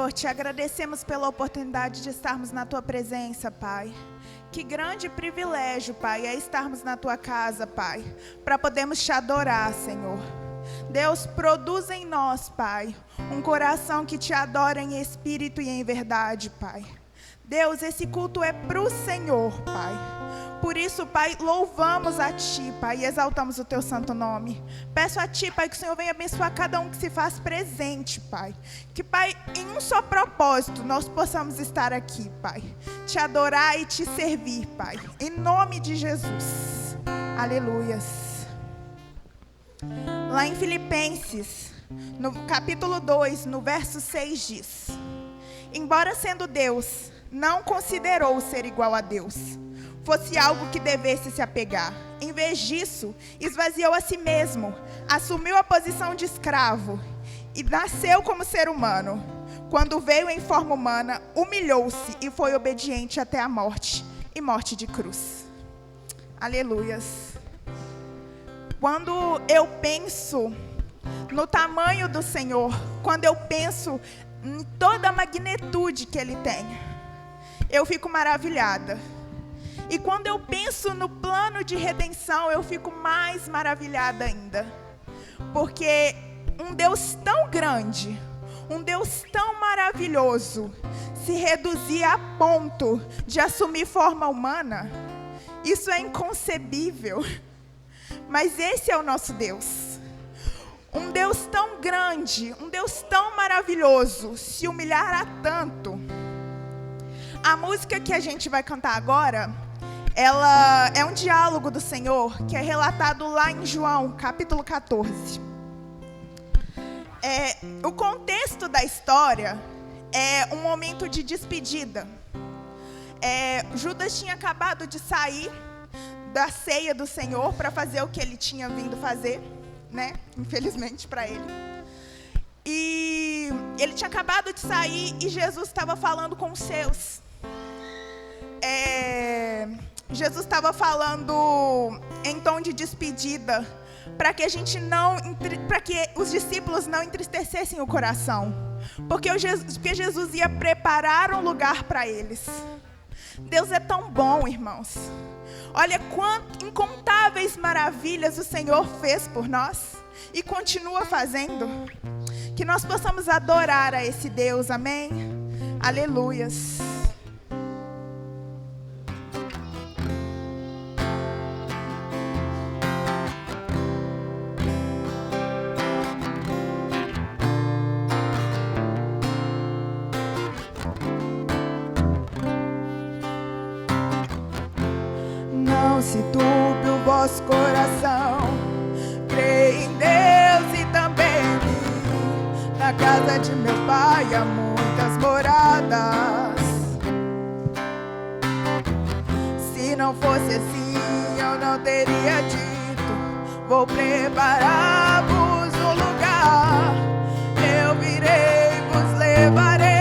Senhor, te agradecemos pela oportunidade de estarmos na Tua presença, Pai. Que grande privilégio, Pai, é estarmos na Tua casa, Pai, para podermos te adorar, Senhor. Deus, produz em nós, Pai, um coração que te adora em espírito e em verdade, Pai. Deus, esse culto é para o Senhor, Pai. Por isso, Pai, louvamos a Ti, Pai, e exaltamos o Teu santo nome. Peço a Ti, Pai, que o Senhor venha abençoar cada um que se faz presente, Pai. Que, Pai, em um só propósito, nós possamos estar aqui, Pai. Te adorar e te servir, Pai. Em nome de Jesus. Aleluias. Lá em Filipenses, no capítulo 2, no verso 6 diz: embora sendo Deus, não considerou ser igual a Deus fosse algo que devesse se apegar. Em vez disso, esvaziou a si mesmo, assumiu a posição de escravo e nasceu como ser humano. Quando veio em forma humana, humilhou-se e foi obediente até a morte, e morte de cruz. Aleluias. Quando eu penso no tamanho do Senhor, quando eu penso em toda a magnitude que Ele tem, eu fico maravilhada. E quando eu penso no plano de redenção, eu fico mais maravilhada ainda. Porque um Deus tão grande, um Deus tão maravilhoso, se reduzir a ponto de assumir forma humana, isso é inconcebível. Mas esse é o nosso Deus. Um Deus tão grande, um Deus tão maravilhoso, se humilhar a tanto. A música que a gente vai cantar agora, ela é um diálogo do Senhor que é relatado lá em João, capítulo 14. O contexto da história é um momento de despedida. Judas tinha acabado de sair da ceia do Senhor para fazer o que ele tinha vindo fazer, né? Infelizmente para ele. E ele tinha acabado de sair e Jesus estava falando com os seus. Jesus estava falando em tom de despedida para que os discípulos não entristecessem o coração, porque Jesus ia preparar um lugar para eles. Deus é tão bom, irmãos. Olha incontáveis maravilhas o Senhor fez por nós e continua fazendo. Que nós possamos adorar a esse Deus, amém? Aleluias. Não se turbe o vosso coração, crê em Deus e também em mim. Na casa de meu Pai há muitas moradas. Se não fosse assim, eu não teria dito: vou preparar-vos um lugar. Eu virei, vos levarei.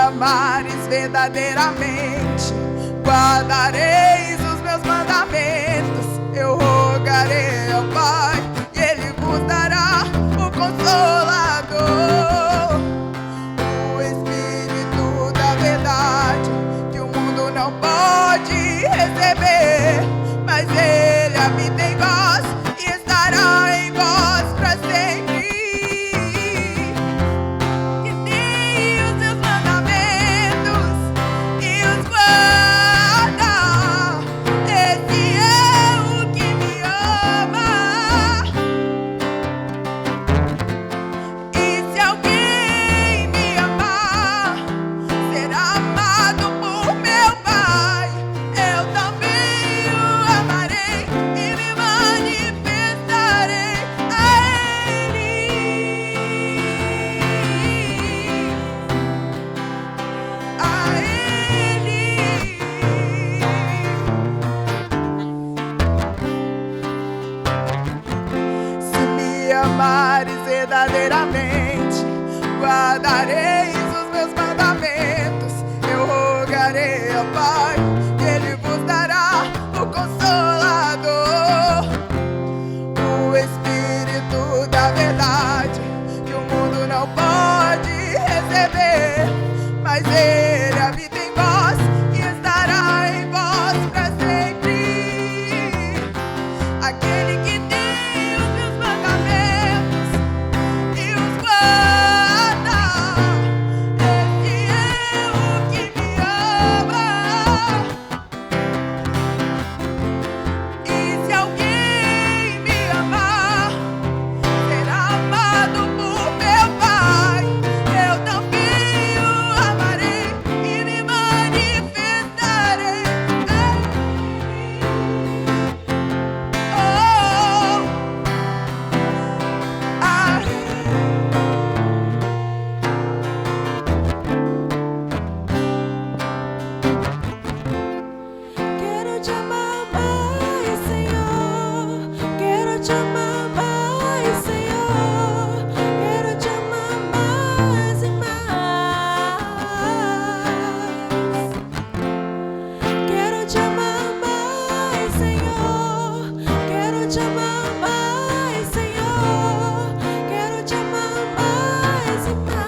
Amares verdadeiramente, guardareis os meus mandamentos. Eu rogarei ao Pai e Ele vos dará o Consolador, o Espírito da verdade, que o mundo não pode receber, mas Ele habita em vós e estará em vós para sempre. Se guardareis os meus mandamentos. Eu rogarei ao Pai, que Ele vos dará o Consolador, o Espírito da verdade, que o mundo não pode receber, mas Ele habita em vós e estará em vós para sempre. Aquele que tem os meus mandamentos e os guarda, esse é o que me ama. E se alguém me amar, será amado por meu Pai. Eu também o amarei e me manifestarei. Oh, ah, quero te amar mais, Senhor. Quero te amar mais, Senhor. Quero te amar mais e mais. Quero te amar mais, Senhor. Quero te amar mais, Senhor. Quero te amar mais e mais.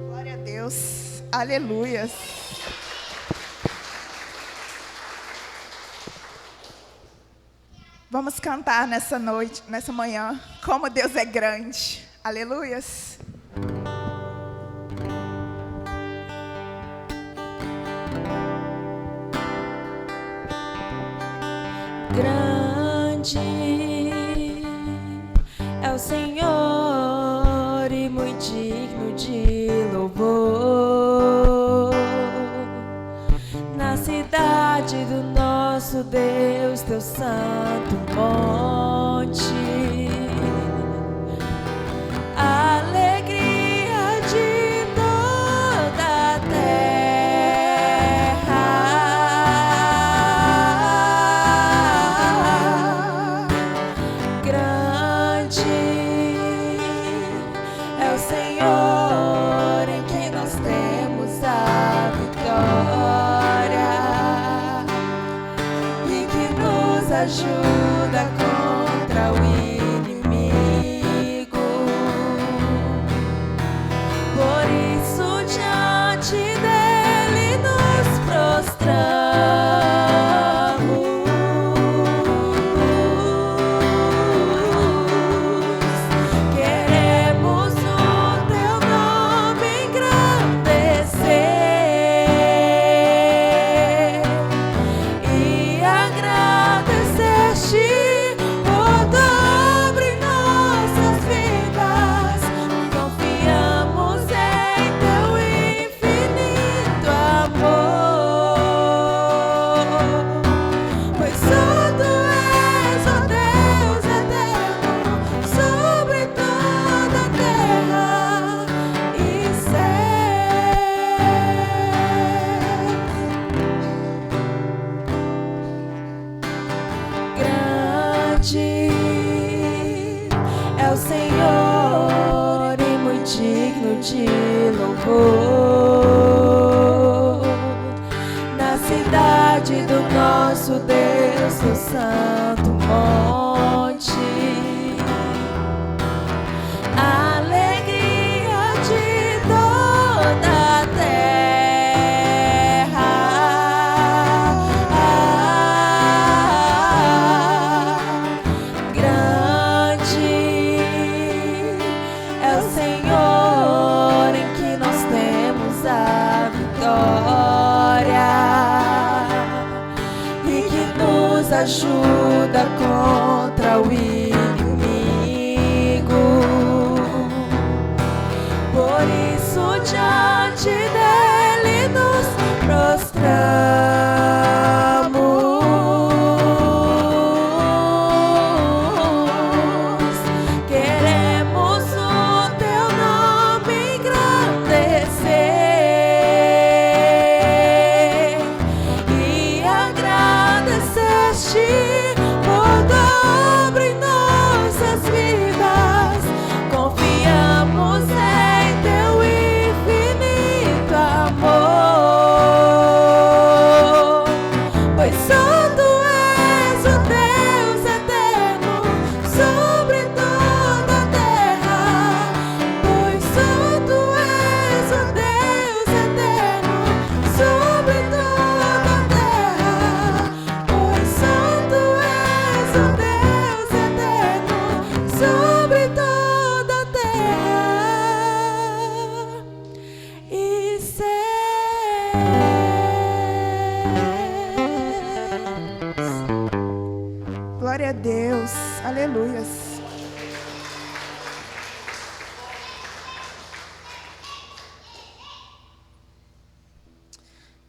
Glória a Deus. Aleluias. Vamos cantar nessa noite, nessa manhã, como Deus é grande. Aleluias. Grande é o Senhor e muito digno de louvor. Na cidade do nosso Deus, teu santo monte, alegria de toda a terra. Grande é o Senhor em que nós temos a vitória e que nos ajuda contra o inimigo. Por isso diante dele nos prostramos. Queremos o teu nome engrandecer e agradecer-te por dobro em nossas vidas. Confiamos em teu infinito amor, pois só tu és, ó Deus eterno, sobre toda a terra e céus. Grande é o Senhor e muito digno de louvor. Na cidade do nosso Deus, o santo monte, alegria de toda a terra. Grande é o Senhor em que nós temos a vitória e que nos ajuda contra o inimigo. Por isso diante dele nos prostramos. Queremos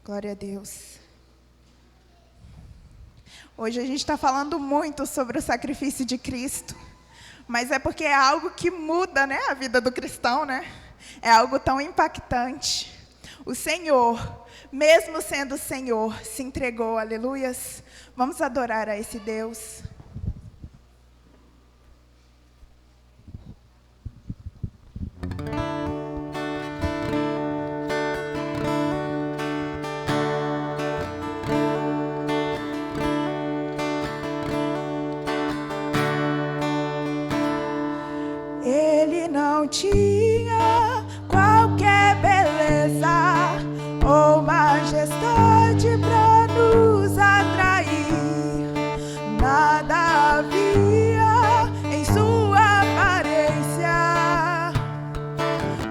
Glória a Deus. Hoje a gente está falando muito sobre o sacrifício de Cristo, mas é porque é algo que muda, né, a vida do cristão, né? É algo tão impactante. O Senhor, mesmo sendo o Senhor, se entregou, aleluias. Vamos adorar a esse Deus. Ele não tinha qualquer beleza ou majestade para nos atrair. Nada havia em sua aparência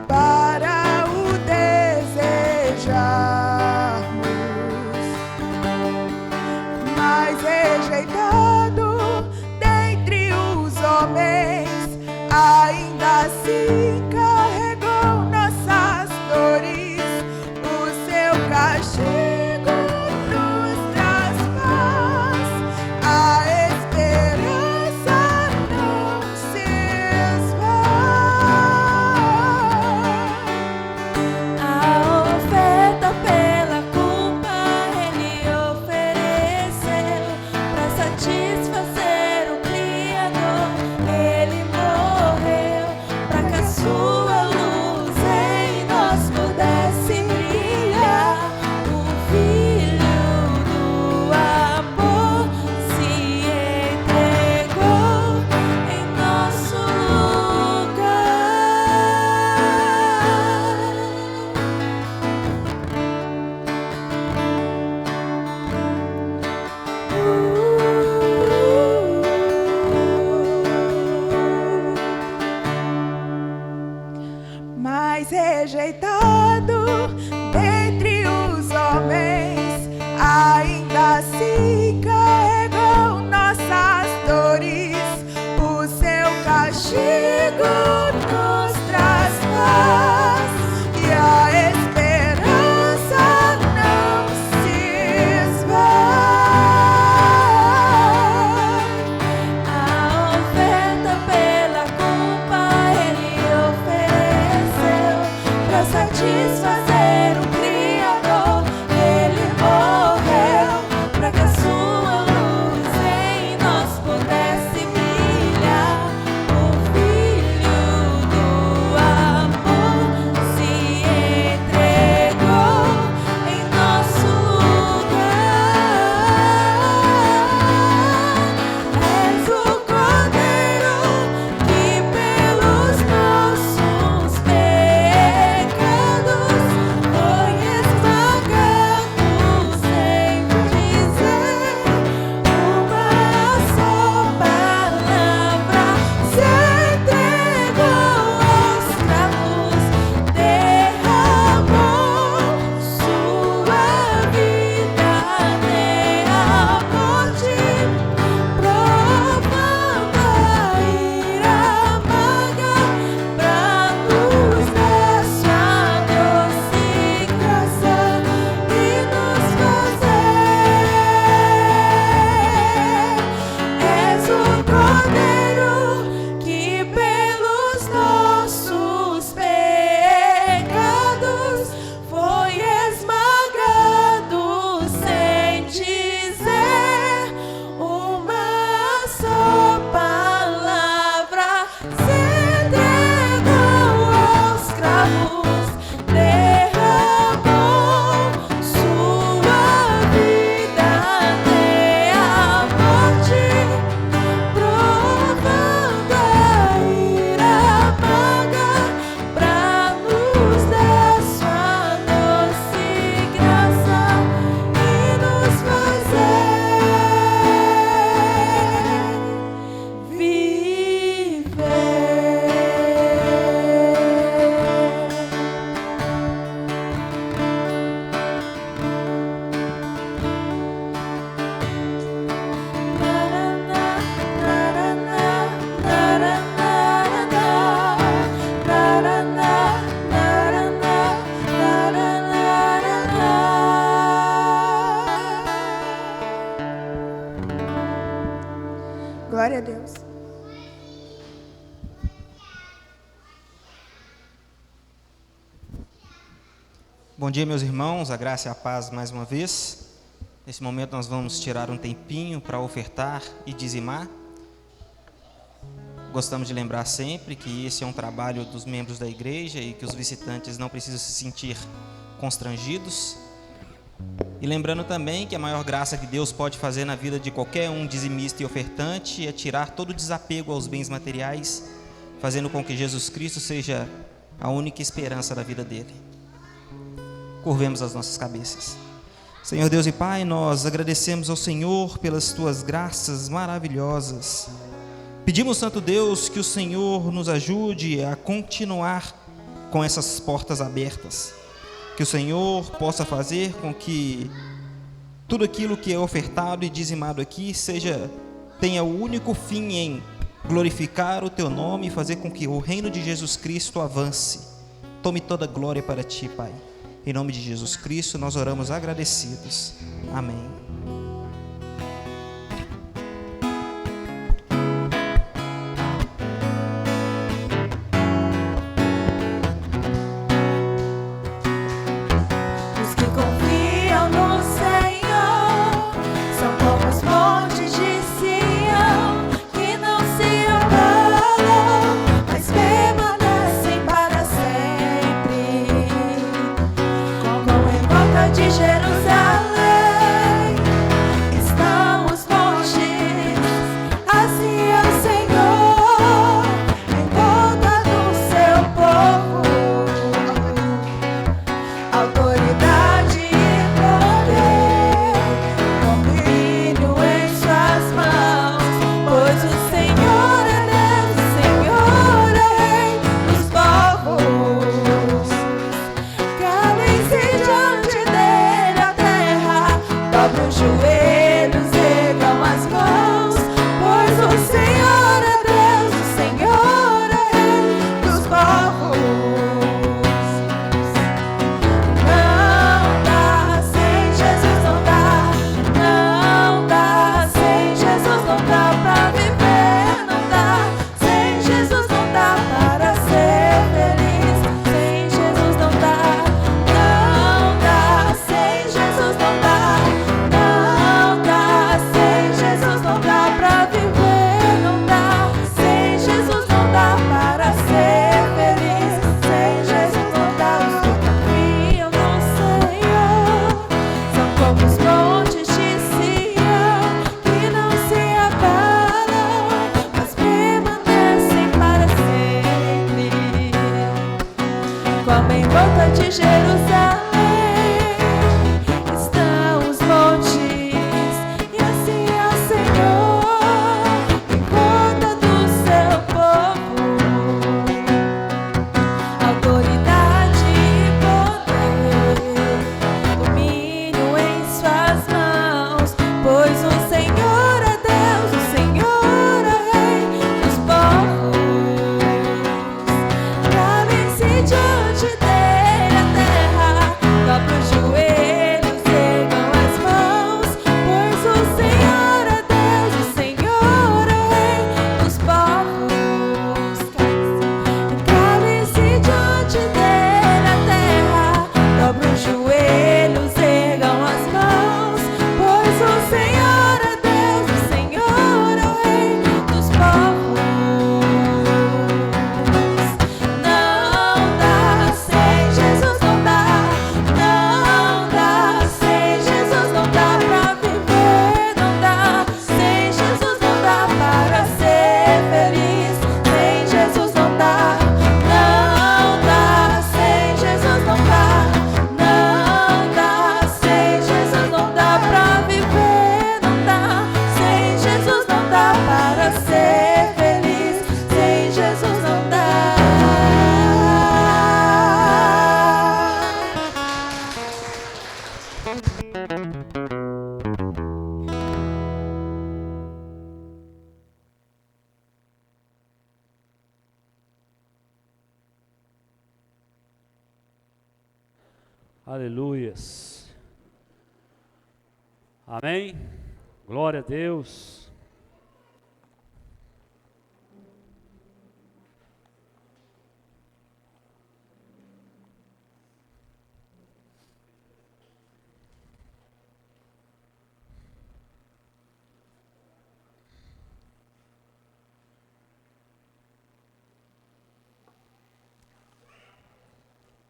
para o desejarmos, mas rejeitado dentre os homens, ainda assim carregou nossas dores. O seu castigo nos traz paz. A esperança não se esvai. A oferta pela culpa ele ofereceu para satisfazer o Criador. Ele morreu para que a sua luz em nós pudesse brilhar. O Filho do amor se entregou em nosso lugar. Mas rejeitado dentre os homens, ainda assim carregou nossas dores. O seu castigo nos traz paz e a esperança não se esvai. A oferta pela culpa ele ofereceu para satisfazer o Criador. Ele morreu para que a sua luz em nós pudesse brilhar. O Filho do amor se entregou em nosso lugar. És o Cordeiro que pelos nossos pecados Bom dia, meus irmãos, a graça e a paz mais uma vez. Nesse momento nós vamos tirar um tempinho para ofertar e dizimar. Gostamos de lembrar sempre que esse é um trabalho dos membros da igreja e que os visitantes não precisam se sentir constrangidos. E lembrando também que a maior graça que Deus pode fazer na vida de qualquer um dizimista e ofertante é tirar todo o desapego aos bens materiais, fazendo com que Jesus Cristo seja a única esperança da vida dele. Curvemos as nossas cabeças. Senhor Deus e Pai, nós agradecemos ao Senhor pelas Tuas graças maravilhosas. Pedimos, Santo Deus, que o Senhor nos ajude a continuar com essas portas abertas. Que o Senhor possa fazer com que tudo aquilo que é ofertado e dizimado aqui tenha o único fim em glorificar o Teu nome e fazer com que o reino de Jesus Cristo avance. Tome toda a glória para Ti, Pai. Em nome de Jesus Cristo, nós oramos agradecidos. Amém. Os que confiam no Senhor são como os montes de Sião, que não se abalam, mas permanecem para sempre. Como em volta de Jerusalém estão os montes, assim é o Senhor em volta do seu povo. Autoridade e poder, domínio em suas mãos, pois o Senhor é Deus, o Senhor é Rei dos povos. Calem-se diante dele a terra, dobrem os joelhos, ergam as mãos, pois o Senhor é Deus, o Senhor é Rei dos povos. Não dá, sem Jesus não dá. Não dá, sem Jesus não dá pra viver. Não dá, sem Jesus não dá para ser feliz. Sem Jesus não dá. Não dá, sem Jesus não dá. Não dá, sem Jesus não dá pra viver. Não dá, sem Jesus não dá para ser feliz. Sem Jesus não dá. Os que confiam no Senhor são como os montes de Sião, que não se abalam, mas permanecem para sempre. Como em volta de Jerusalém estão os montes, e assim é o Senhor em volta do seu povo. Autoridade e poder, domínio em suas mãos, pois o Senhor é Deus, o Senhor é Rei dos povos. Calem-se diante dele a terra, dobrem os joelhos, ergam as mãos, pois o Senhor é Deus, o Senhor é Rei dos povos. Calem-se diante dele a terra, dobrem os joelhos, ergam as mãos, pois o Senhor é Deus, o Senhor é o Rei dos povos. Não dá, sem Jesus não dá. Não dá, sem Jesus não dá pra viver. Não dá, sem Jesus não dá para ser feliz. Sem Jesus não dá. Não dá, sem Jesus não dá. Não dá, sem Jesus não dá pra viver. Não dá, sem Jesus não dá para ser feliz. Sem Jesus não dá. Aleluias. Amém. Glória a Deus.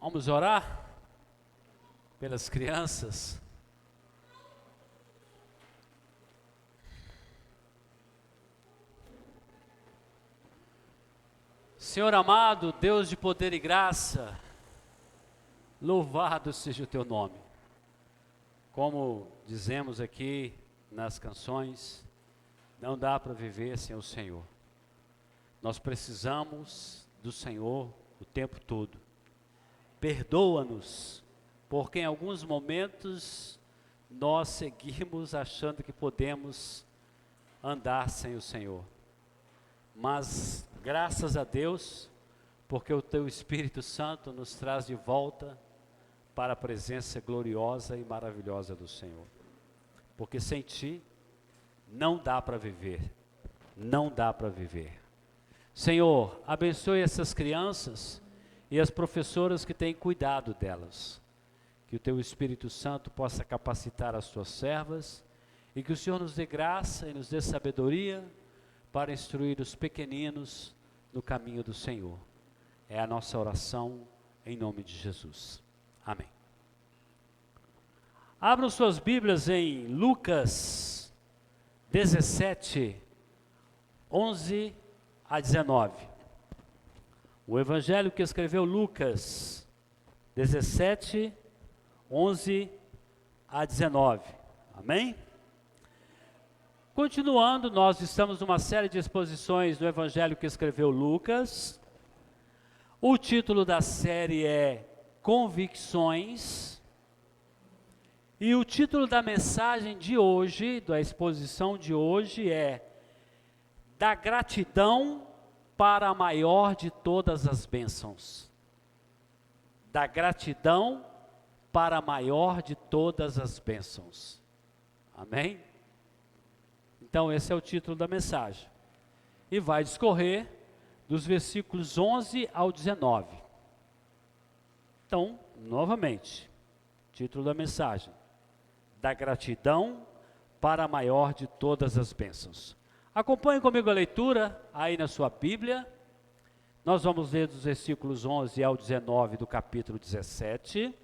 Vamos orar pelas crianças. Senhor amado, Deus de poder e graça, louvado seja o teu nome. Como dizemos aqui nas canções, não dá para viver sem o Senhor. Nós precisamos do Senhor o tempo todo. Perdoa-nos, porque em alguns momentos nós seguimos achando que podemos andar sem o Senhor. Mas graças a Deus, porque o teu Espírito Santo nos traz de volta para a presença gloriosa e maravilhosa do Senhor. Porque sem ti não dá para viver, não dá para viver. Senhor, abençoe essas crianças e as professoras que têm cuidado delas. Que o teu Espírito Santo possa capacitar as tuas servas e que o Senhor nos dê graça e nos dê sabedoria para instruir os pequeninos no caminho do Senhor. É a nossa oração em nome de Jesus. Amém. Abram suas Bíblias em Lucas 17, 11 a 19. O evangelho que escreveu Lucas 17, 11 a 19. Amém? Continuando, nós estamos numa série de exposições do evangelho que escreveu Lucas. O título da série é Convicções. E o título da mensagem de hoje, da exposição de hoje é Da gratidão para a maior de todas as bênçãos. Da gratidão para a maior de todas as bênçãos. Amém? Então esse é o título da mensagem. E vai discorrer dos versículos 11 ao 19. Então, novamente, título da mensagem. Da gratidão para a maior de todas as bênçãos. Acompanhe comigo a leitura aí na sua Bíblia. Nós vamos ler dos versículos 11 ao 19 do capítulo 17.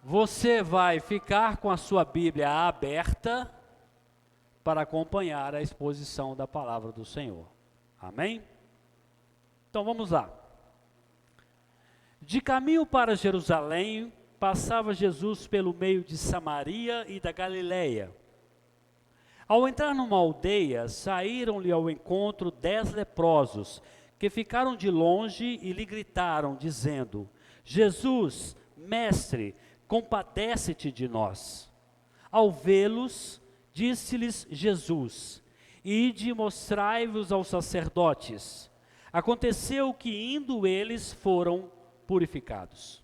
Você vai ficar com a sua Bíblia aberta para acompanhar a exposição da palavra do Senhor. Amém? Então vamos lá. De caminho para Jerusalém, passava Jesus pelo meio de Samaria e da Galileia. Ao entrar numa aldeia, saíram-lhe ao encontro 10 leprosos, que ficaram de longe e lhe gritaram, dizendo: Jesus, mestre, compadece-te de nós. Ao vê-los, disse-lhes Jesus: Ide e mostrai-vos aos sacerdotes. Aconteceu que indo eles foram purificados.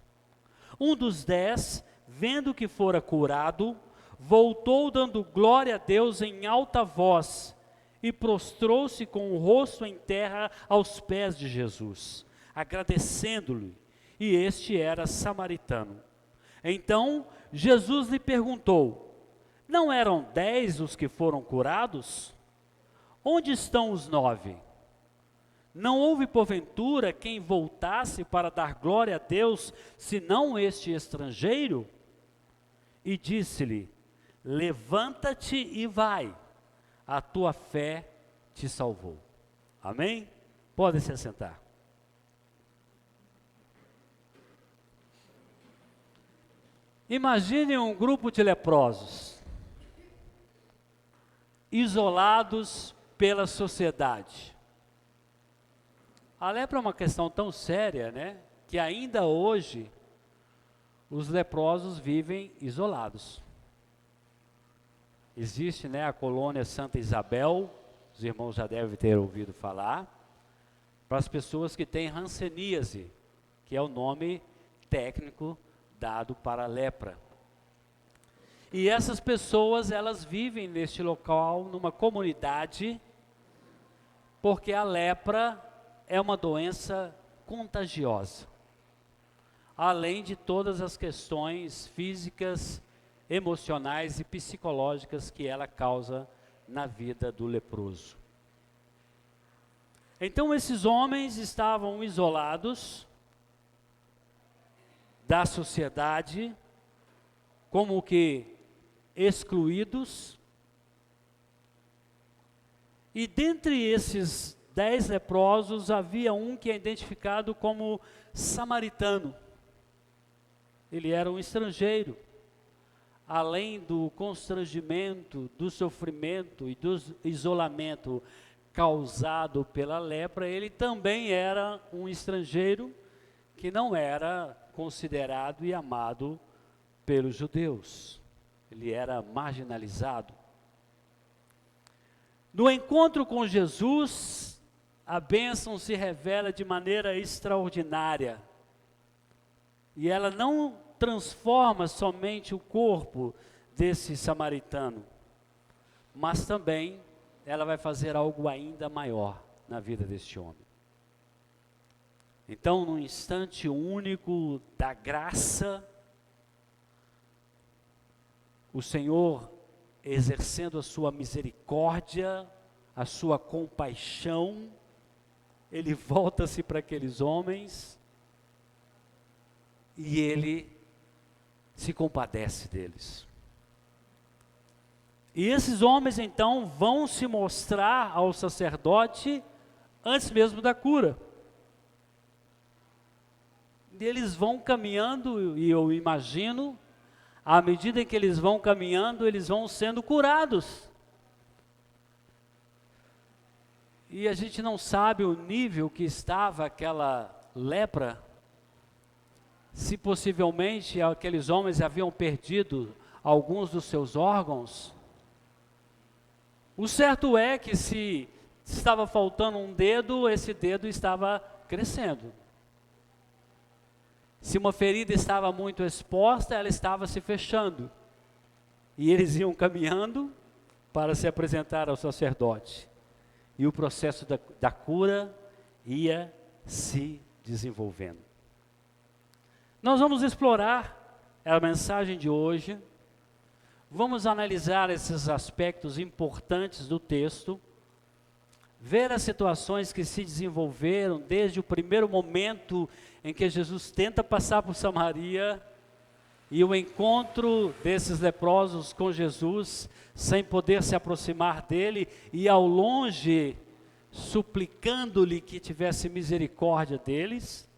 Um dos 10, vendo que fora curado, voltou dando glória a Deus em alta voz e prostrou-se com o rosto em terra aos pés de Jesus, agradecendo-lhe, e este era samaritano. Então Jesus lhe perguntou: Não eram 10 os que foram curados? Onde estão os 9? Não houve porventura quem voltasse para dar glória a Deus, senão este estrangeiro? E disse-lhe: Levanta-te e vai, a tua fé te salvou. Amém? Podem se assentar. Imagine um grupo de leprosos, isolados pela sociedade. A lepra é uma questão tão séria, né, que ainda hoje os leprosos vivem isolados. Existe, né, a colônia Santa Isabel, os irmãos já devem ter ouvido falar, para as pessoas que têm hanseníase, que é o nome técnico dado para a lepra. E essas pessoas, elas vivem neste local, numa comunidade, porque a lepra é uma doença contagiosa, além de todas as questões físicas, emocionais e psicológicas que ela causa na vida do leproso. Então esses homens estavam isolados da sociedade, como que excluídos. E dentre esses 10 leprosos, havia um que é identificado como samaritano. Ele era um estrangeiro. Além do constrangimento, do sofrimento e do isolamento causado pela lepra, ele também era um estrangeiro que não era considerado e amado pelos judeus. Ele era marginalizado. No encontro com Jesus, a bênção se revela de maneira extraordinária. E ela não transforma somente o corpo desse samaritano, mas também ela vai fazer algo ainda maior na vida deste homem. Então, num instante único da graça, o Senhor, exercendo a sua misericórdia, a sua compaixão, ele volta-se para aqueles homens e ele se compadece deles. E esses homens então vão se mostrar ao sacerdote antes mesmo da cura. E eles vão caminhando, e eu imagino, à medida em que eles vão caminhando, eles vão sendo curados. E a gente não sabe o nível que estava aquela lepra, se possivelmente aqueles homens haviam perdido alguns dos seus órgãos. O certo é que se estava faltando um dedo, esse dedo estava crescendo. Se uma ferida estava muito exposta, ela estava se fechando. E eles iam caminhando para se apresentar ao sacerdote. E o processo da cura ia se desenvolvendo. Nós vamos explorar a mensagem de hoje, vamos analisar esses aspectos importantes do texto, ver as situações que se desenvolveram desde o primeiro momento em que Jesus tenta passar por Samaria e o encontro desses leprosos com Jesus, sem poder se aproximar dele e ao longe suplicando-lhe que tivesse misericórdia deles,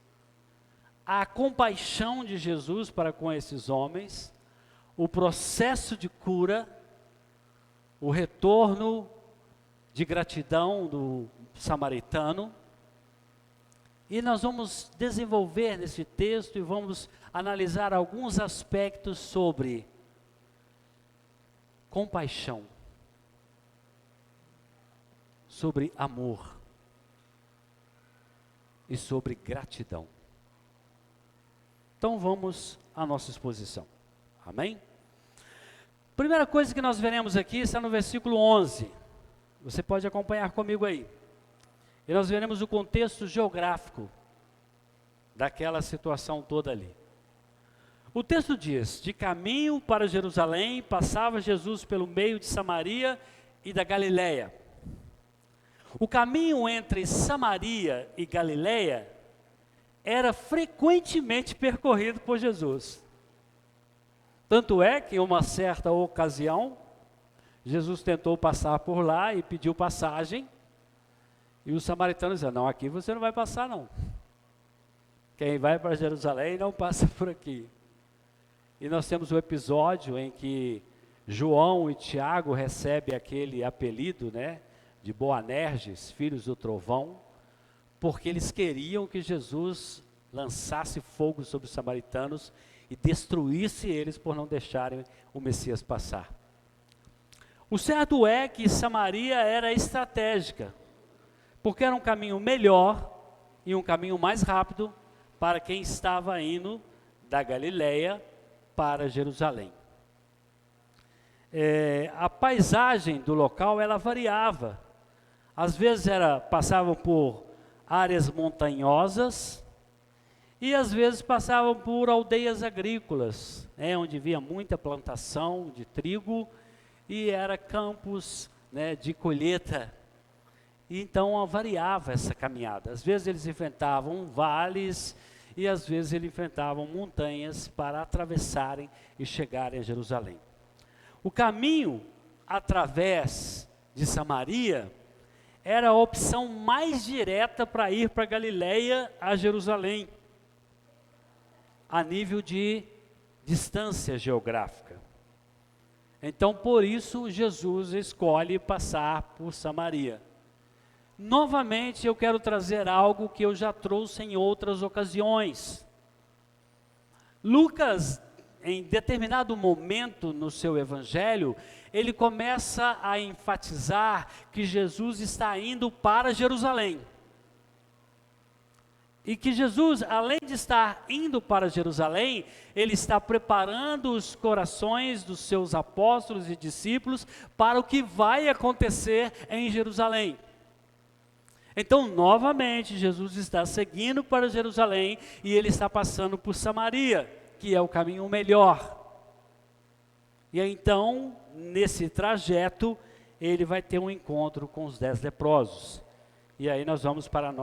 a compaixão de Jesus para com esses homens, o processo de cura, o retorno de gratidão do samaritano. E nós vamos desenvolver nesse texto e vamos analisar alguns aspectos sobre compaixão, sobre amor e sobre gratidão. Então vamos à nossa exposição. Amém? Primeira coisa que nós veremos aqui está no versículo 11. Você pode acompanhar comigo aí. E nós veremos o contexto geográfico daquela situação toda ali. O texto diz: de caminho para Jerusalém, passava Jesus pelo meio de Samaria e da Galileia. O caminho entre Samaria e Galileia era frequentemente percorrido por Jesus. Tanto é que em uma certa ocasião, Jesus tentou passar por lá e pediu passagem, e os samaritanos disseram: não, aqui você não vai passar não. Quem vai para Jerusalém não passa por aqui. E nós temos o episódio em que João e Tiago recebem aquele apelido, né, de Boanerges, filhos do trovão, porque eles queriam que Jesus lançasse fogo sobre os samaritanos e destruísse eles por não deixarem o Messias passar. O certo é que Samaria era estratégica, porque era um caminho melhor e um caminho mais rápido para quem estava indo da Galileia para Jerusalém. A paisagem do local ela variava. Às vezes passavam por áreas montanhosas e às vezes passavam por aldeias agrícolas, onde havia muita plantação de trigo e era campos, de colheita. E então variava essa caminhada. Às vezes eles enfrentavam vales e às vezes eles enfrentavam montanhas para atravessarem e chegarem a Jerusalém. O caminho através de Samaria era a opção mais direta para ir para Galiléia a Jerusalém, a nível de distância geográfica. Então, por isso, Jesus escolhe passar por Samaria. Novamente, eu quero trazer algo que eu já trouxe em outras ocasiões. Lucas, em determinado momento no seu evangelho, ele começa a enfatizar que Jesus está indo para Jerusalém. E que Jesus, além de estar indo para Jerusalém, ele está preparando os corações dos seus apóstolos e discípulos para o que vai acontecer em Jerusalém. Então, novamente, Jesus está seguindo para Jerusalém e ele está passando por Samaria, que é o caminho melhor. E então, nesse trajeto, ele vai ter um encontro com os 10 leprosos. E aí nós vamos para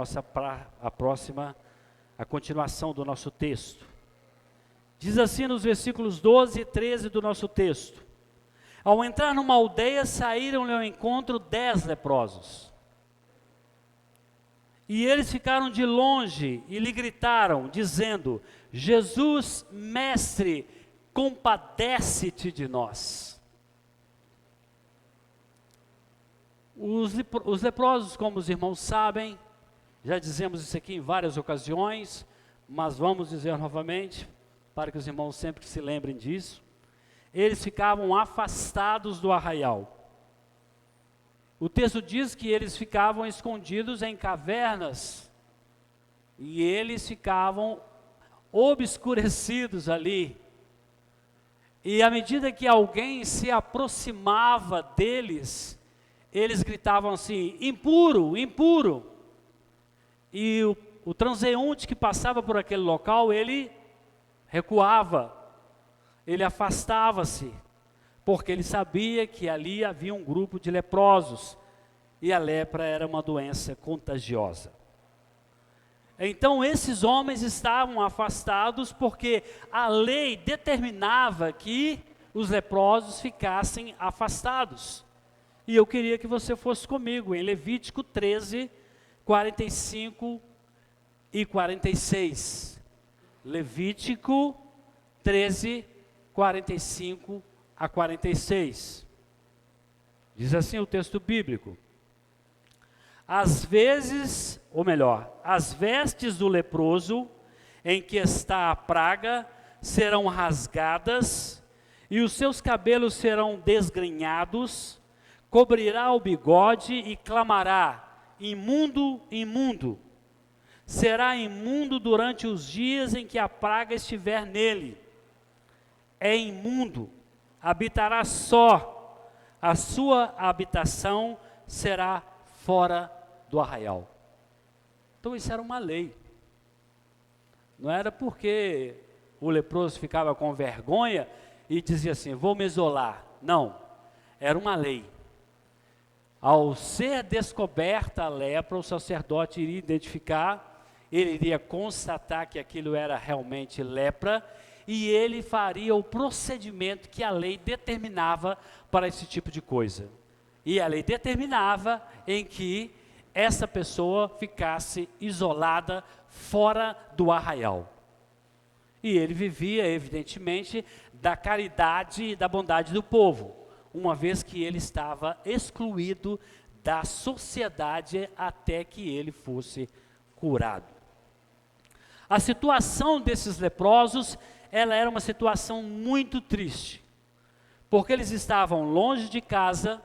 a continuação do nosso texto. Diz assim nos versículos 12 e 13 do nosso texto: ao entrar numa aldeia, saíram-lhe ao encontro 10 leprosos. E eles ficaram de longe e lhe gritaram, dizendo: Jesus, mestre, compadece-te de nós. Os leprosos, como os irmãos sabem, já dizemos isso aqui em várias ocasiões, mas vamos dizer novamente, para que os irmãos sempre se lembrem disso. Eles ficavam afastados do arraial. O texto diz que eles ficavam escondidos em cavernas, e eles ficavam obscurecidos ali. E à medida que alguém se aproximava deles, eles gritavam assim: impuro, impuro. E o transeunte que passava por aquele local, ele recuava, ele afastava-se, porque ele sabia que ali havia um grupo de leprosos, e a lepra era uma doença contagiosa. Então esses homens estavam afastados porque a lei determinava que os leprosos ficassem afastados. E eu queria que você fosse comigo em Levítico 13, 45 e 46. Levítico 13, 45 a 46. Diz assim o texto bíblico: às vezes, ou melhor, as vestes do leproso em que está a praga serão rasgadas, e os seus cabelos serão desgrenhados, cobrirá o bigode e clamará: imundo, imundo. Será imundo durante os dias em que a praga estiver nele. É imundo, habitará só, a sua habitação será fora do arraial. Então isso era uma lei. Não era porque o leproso ficava com vergonha e dizia assim: vou me isolar. Não, era uma lei. Ao ser descoberta a lepra, o sacerdote iria identificar, ele iria constatar que aquilo era realmente lepra, e ele faria o procedimento que a lei determinava para esse tipo de coisa. E a lei determinava em que essa pessoa ficasse isolada fora do arraial. E ele vivia, evidentemente, da caridade e da bondade do povo, uma vez que ele estava excluído da sociedade até que ele fosse curado. A situação desses leprosos, ela era uma situação muito triste, porque eles estavam longe de casa,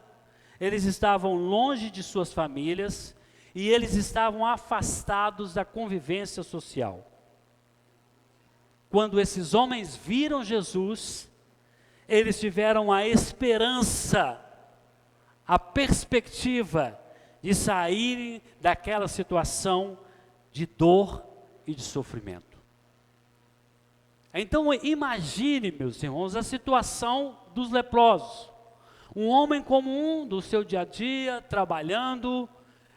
eles estavam longe de suas famílias, e eles estavam afastados da convivência social. Quando esses homens viram Jesus, eles tiveram a esperança, a perspectiva de saírem daquela situação de dor e de sofrimento. Então imagine, meus irmãos, a situação dos leprosos. Um homem comum do seu dia a dia, trabalhando,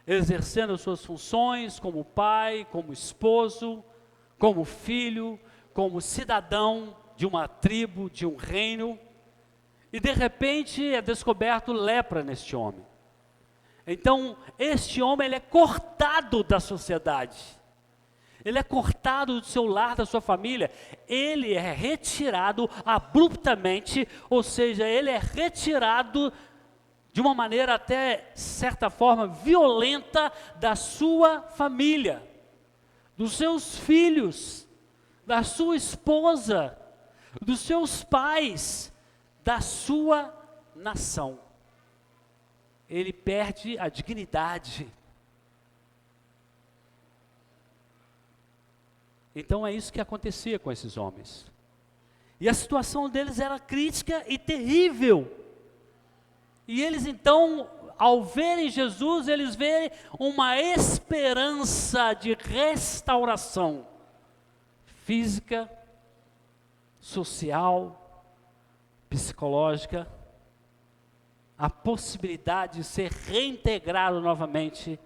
exercendo as suas funções como pai, como esposo, como filho, como cidadão de uma tribo, de um reino, e de repente é descoberto lepra neste homem. Então, este homem ele é cortado da sociedade, ele é cortado do seu lar, da sua família, ele é retirado abruptamente, ou seja, ele é retirado de uma maneira até, certa forma, violenta da sua família, dos seus filhos, da sua esposa, dos seus pais, da sua nação. Ele perde a dignidade. Então é isso que acontecia com esses homens. E a situação deles era crítica e terrível. E eles então, ao verem Jesus, eles veem uma esperança de restauração física, social, psicológica, a possibilidade de ser reintegrado novamente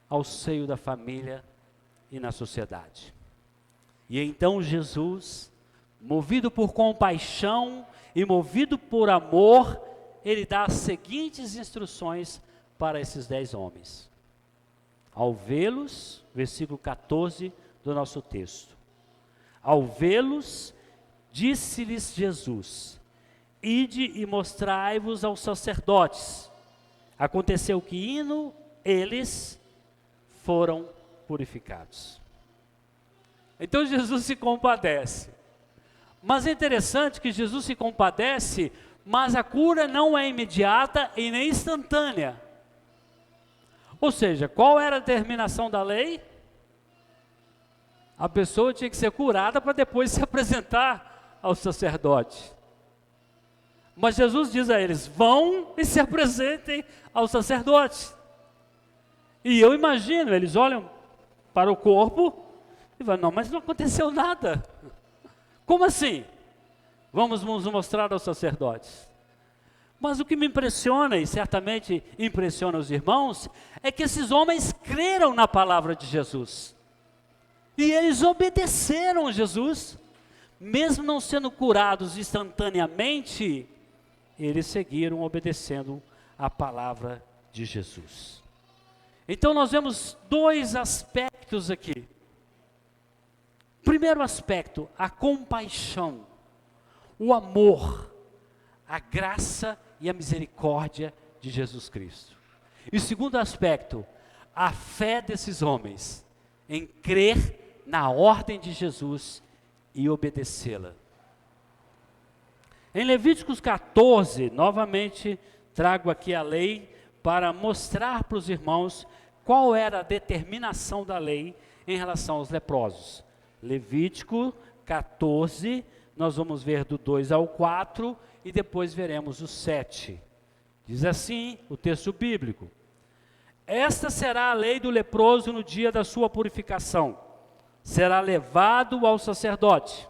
ao seio da família e na sociedade. E então Jesus, movido por compaixão e movido por amor, ele dá as seguintes instruções para esses 10 homens. Ao vê-los, versículo 14 do nosso texto. Ao vê-los, disse-lhes Jesus: ide e mostrai-vos aos sacerdotes. Aconteceu que indo eles foram purificados. Então Jesus se compadece. Mas é interessante que Jesus se compadece, mas a cura não é imediata e nem instantânea. Ou seja, qual era a determinação da lei? A pessoa tinha que ser curada para depois se apresentar ao sacerdote. Mas Jesus diz a eles: vão e se apresentem ao sacerdote. E eu imagino, eles olham para o corpo e falam: não, mas não aconteceu nada. Como assim? Vamos nos mostrar aos sacerdotes. Mas o que me impressiona, e certamente impressiona os irmãos, é que esses homens creram na palavra de Jesus. E eles obedeceram a Jesus. Mesmo não sendo curados instantaneamente, eles seguiram obedecendo a palavra de Jesus. Então nós vemos 2 aspectos aqui. Primeiro aspecto, a compaixão, o amor, a graça e a misericórdia de Jesus Cristo. E o segundo aspecto, a fé desses homens em crer na ordem de Jesus e obedecê-la. Em Levíticos 14, novamente trago aqui a lei para mostrar para os irmãos qual era a determinação da lei em relação aos leprosos. Levítico 14, nós vamos ver do 2 ao 4 e depois veremos o 7. Diz assim o texto bíblico: esta será a lei do leproso no dia da sua purificação. Será levado ao sacerdote.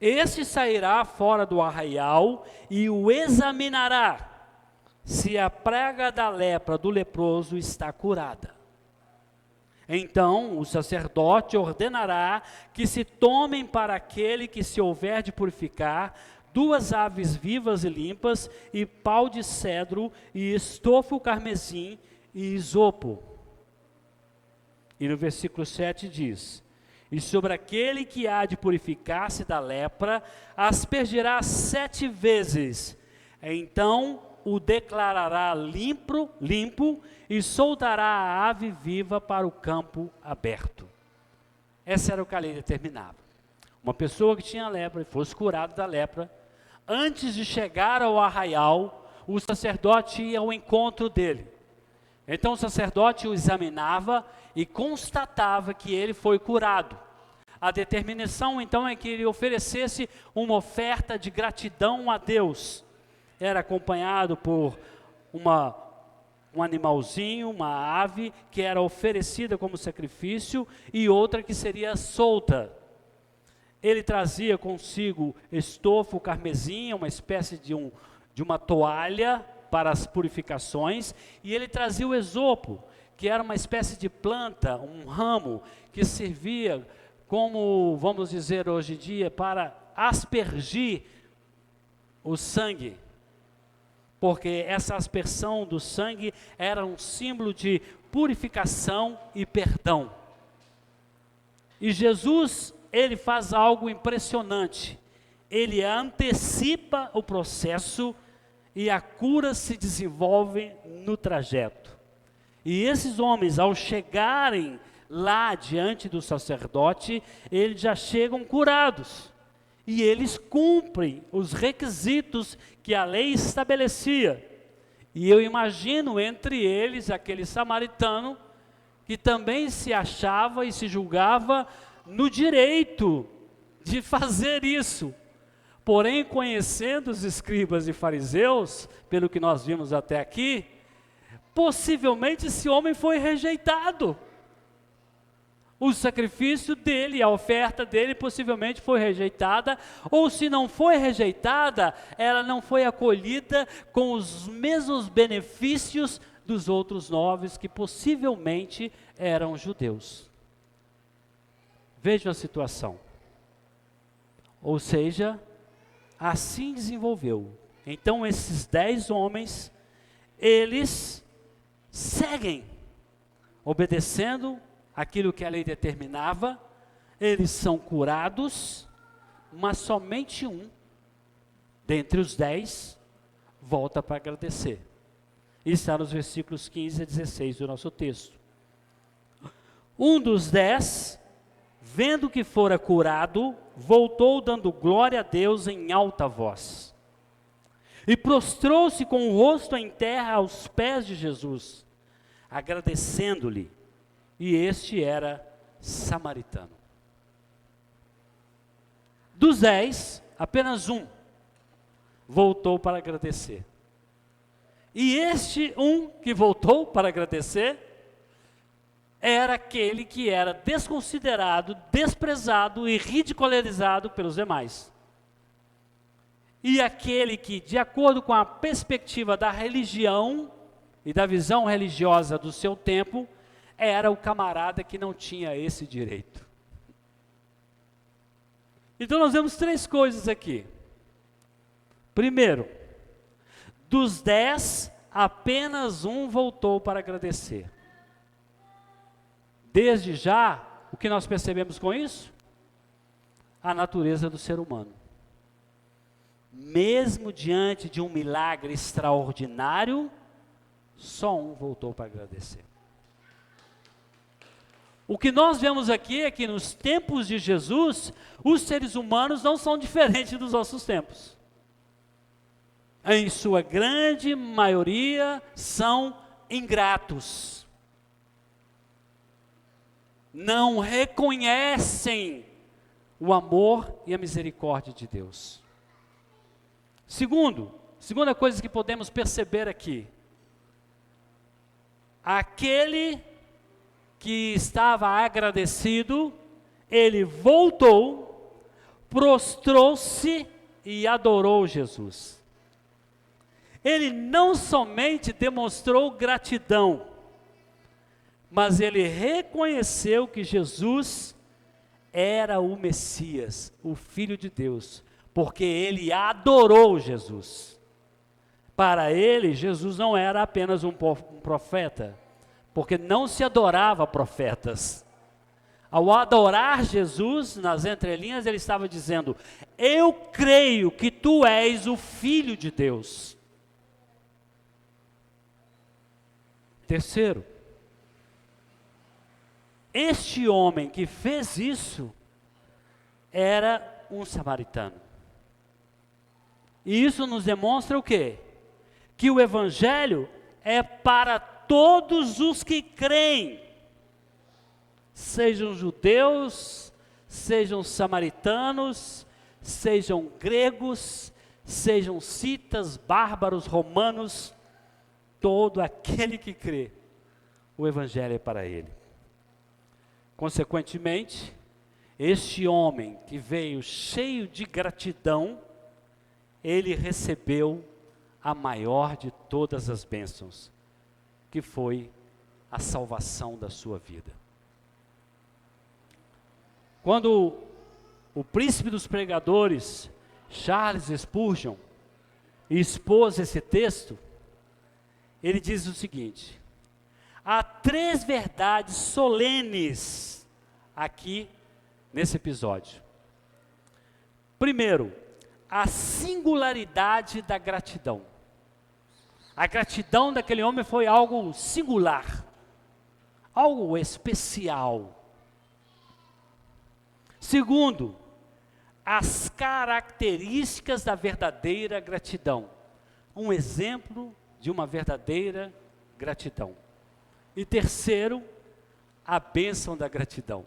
Este sairá fora do arraial e o examinará, se a praga da lepra do leproso está curada. Então o sacerdote ordenará que se tomem para aquele que se houver de purificar 2 aves vivas e limpas, e pau de cedro, e estofo carmesim, e isopo. E no versículo 7 diz: e sobre aquele que há de purificar-se da lepra, aspergirá 7 vezes, então o declarará limpo e soltará a ave viva para o campo aberto. Essa era o que a lei determinava. Uma pessoa que tinha lepra e fosse curada da lepra, antes de chegar ao arraial, o sacerdote ia ao encontro dele. Então o sacerdote o examinava e constatava que ele foi curado. A determinação então é que ele oferecesse uma oferta de gratidão a Deus. Era acompanhado por um animalzinho, uma ave, que era oferecida como sacrifício, e outra que seria solta. Ele trazia consigo estofo carmesim, uma espécie de uma toalha para as purificações, e ele trazia o esopo, que era uma espécie de planta, um ramo, que servia como, vamos dizer hoje em dia, para aspergir o sangue. Porque essa aspersão do sangue era um símbolo de purificação e perdão. E Jesus, ele faz algo impressionante. Ele antecipa o processo e a cura se desenvolve no trajeto. E esses homens, ao chegarem lá diante do sacerdote, eles já chegam curados. E eles cumprem os requisitos que a lei estabelecia. E eu imagino entre eles aquele samaritano que também se achava e se julgava no direito de fazer isso. Porém, conhecendo os escribas e fariseus, pelo que nós vimos até aqui, possivelmente esse homem foi rejeitado. O sacrifício dele, a oferta dele possivelmente foi rejeitada, ou se não foi rejeitada, ela não foi acolhida com os mesmos benefícios dos outros 9 que possivelmente eram judeus. Veja a situação. Ou seja, assim desenvolveu. Então esses 10 homens, eles seguem, obedecendo aquilo que a lei determinava, eles são curados, mas somente um, dentre os 10, volta para agradecer. Isso está nos versículos 15 a 16 do nosso texto. Um dos 10, vendo que fora curado, voltou dando glória a Deus em alta voz. E prostrou-se com o rosto em terra aos pés de Jesus, agradecendo-lhe. E este era samaritano. Dos 10, apenas um voltou para agradecer. E este um que voltou para agradecer era aquele que era desconsiderado, desprezado e ridicularizado pelos demais. E aquele que, de acordo com a perspectiva da religião e da visão religiosa do seu tempo, era o camarada que não tinha esse direito. Então nós vemos 3 coisas aqui. Primeiro, dos 10, apenas um voltou para agradecer. Desde já, o que nós percebemos com isso? A natureza do ser humano. Mesmo diante de um milagre extraordinário, só um voltou para agradecer. O que nós vemos aqui é que nos tempos de Jesus, os seres humanos não são diferentes dos nossos tempos. Em sua grande maioria, são ingratos. Não reconhecem o amor e a misericórdia de Deus. Segunda coisa que podemos perceber aqui. Aquele que estava agradecido, ele voltou, prostrou-se e adorou Jesus. Ele não somente demonstrou gratidão, mas ele reconheceu que Jesus era o Messias, o Filho de Deus, porque ele adorou Jesus. Para ele, Jesus não era apenas um profeta, porque não se adorava profetas. Ao adorar Jesus, nas entrelinhas, ele estava dizendo: eu creio que tu és o Filho de Deus. Terceiro, este homem que fez isso era um samaritano. E isso nos demonstra o quê? Que o Evangelho é para todos os que creem, sejam judeus, sejam samaritanos, sejam gregos, sejam citas, bárbaros, romanos, todo aquele que crê, o Evangelho é para ele. Consequentemente, este homem que veio cheio de gratidão, ele recebeu a maior de todas as bênçãos, que foi a salvação da sua vida. Quando o príncipe dos pregadores, Charles Spurgeon, expôs esse texto, ele diz o seguinte: há 3 verdades solenes aqui nesse episódio. Primeiro, a singularidade da gratidão. A gratidão daquele homem foi algo singular, algo especial. Segundo, as características da verdadeira gratidão. Um exemplo de uma verdadeira gratidão. E terceiro, a bênção da gratidão.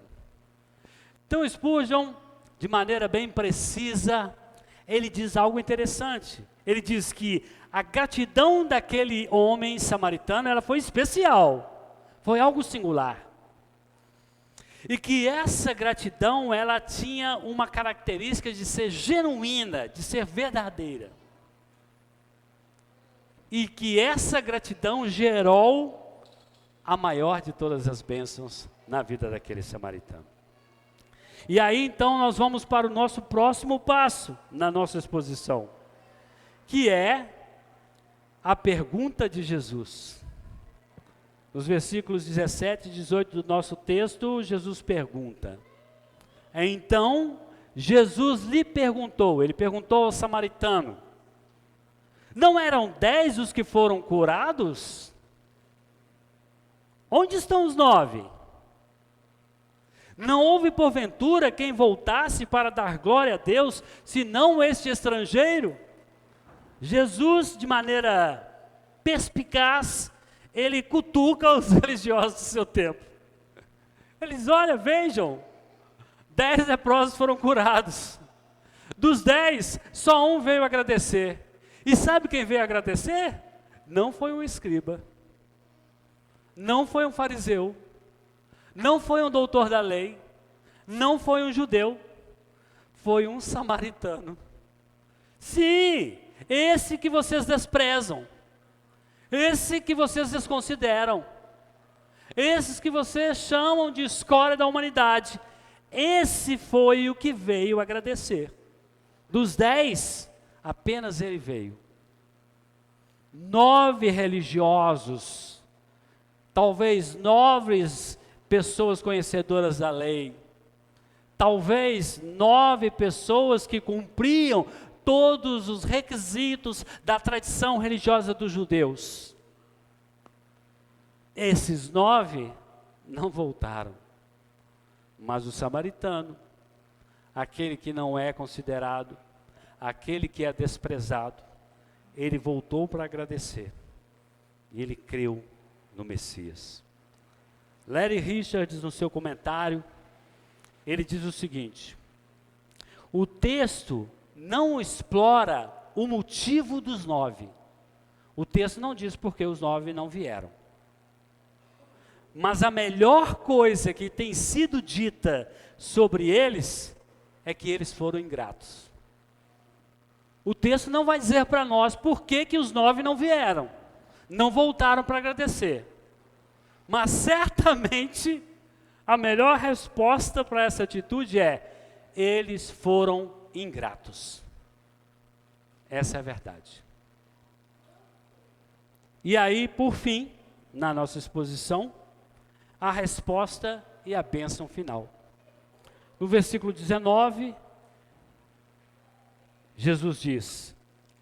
Então Spurgeon, de maneira bem precisa, ele diz algo interessante. Ele diz que a gratidão daquele homem samaritano, ela foi especial, foi algo singular. E que essa gratidão, ela tinha uma característica de ser genuína, de ser verdadeira. E que essa gratidão gerou a maior de todas as bênçãos na vida daquele samaritano. E aí então nós vamos para o nosso próximo passo na nossa exposição, que é a pergunta de Jesus. Nos versículos 17 e 18 do nosso texto, Jesus pergunta. Então, Jesus lhe perguntou, ele perguntou ao samaritano: não eram 10 os que foram curados? Onde estão os 9? Não houve porventura quem voltasse para dar glória a Deus, senão este estrangeiro? Jesus, de maneira perspicaz, ele cutuca os religiosos do seu tempo. Eles, olha, vejam, 10 leprosos foram curados. Dos 10, só um veio agradecer. E sabe quem veio agradecer? Não foi um escriba, não foi um fariseu, não foi um doutor da lei, não foi um judeu, foi um samaritano. Sim, esse que vocês desprezam, esse que vocês desconsideram, esses que vocês chamam de escória da humanidade, esse foi o que veio agradecer. Dos 10, apenas ele veio. 9 religiosos, talvez 9 pessoas conhecedoras da lei, talvez 9 pessoas que cumpriam todos os requisitos da tradição religiosa dos judeus. Esses 9 não voltaram, mas o samaritano, aquele que não é considerado, aquele que é desprezado, ele voltou para agradecer, e ele creu no Messias. Larry Richards, no seu comentário, ele diz o seguinte: o texto não explora o motivo dos 9. O texto não diz porque os 9 não vieram. Mas a melhor coisa que tem sido dita sobre eles é que eles foram ingratos. O texto não vai dizer para nós por que os 9 não vieram, não voltaram para agradecer. Mas certamente a melhor resposta para essa atitude é: eles foram ingratos. Essa é a verdade. E aí, por fim, na nossa exposição, a resposta e a bênção final. No versículo 19, Jesus diz: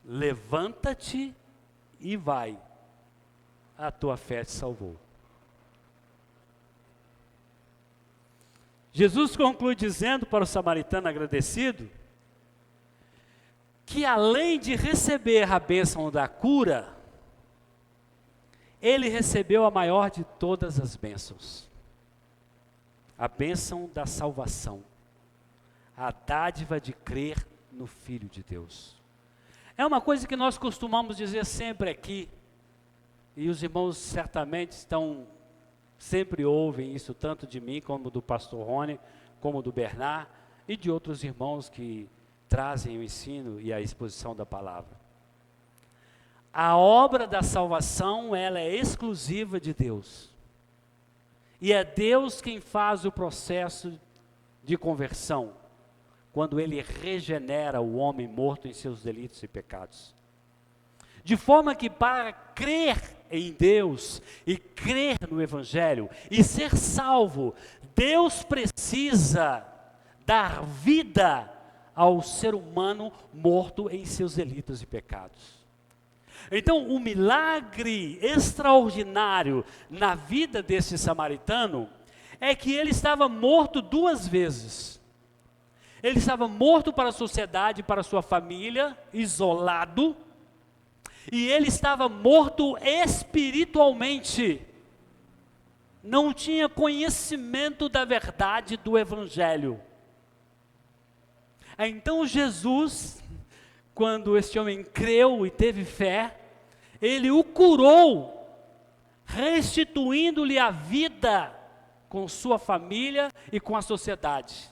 levanta-te e vai, a tua fé te salvou. Jesus conclui dizendo para o samaritano agradecido que, além de receber a bênção da cura, ele recebeu a maior de todas as bênçãos, a bênção da salvação, a dádiva de crer no Filho de Deus. É uma coisa que nós costumamos dizer sempre aqui, e os irmãos certamente sempre ouvem isso, tanto de mim, como do pastor Rony, como do Bernard, e de outros irmãos que trazem o ensino e a exposição da palavra. A obra da salvação, ela é exclusiva de Deus. E é Deus quem faz o processo de conversão, quando Ele regenera o homem morto em seus delitos e pecados. De forma que para crer em Deus e crer no Evangelho e ser salvo, Deus precisa dar vida ao ser humano morto em seus delitos e pecados. Então, o milagre extraordinário na vida desse samaritano é que ele estava morto 2 vezes. Ele estava morto para a sociedade, para a sua família, isolado, e ele estava morto espiritualmente. Não tinha conhecimento da verdade do Evangelho. Então Jesus, quando este homem creu e teve fé, ele o curou, restituindo-lhe a vida com sua família e com a sociedade.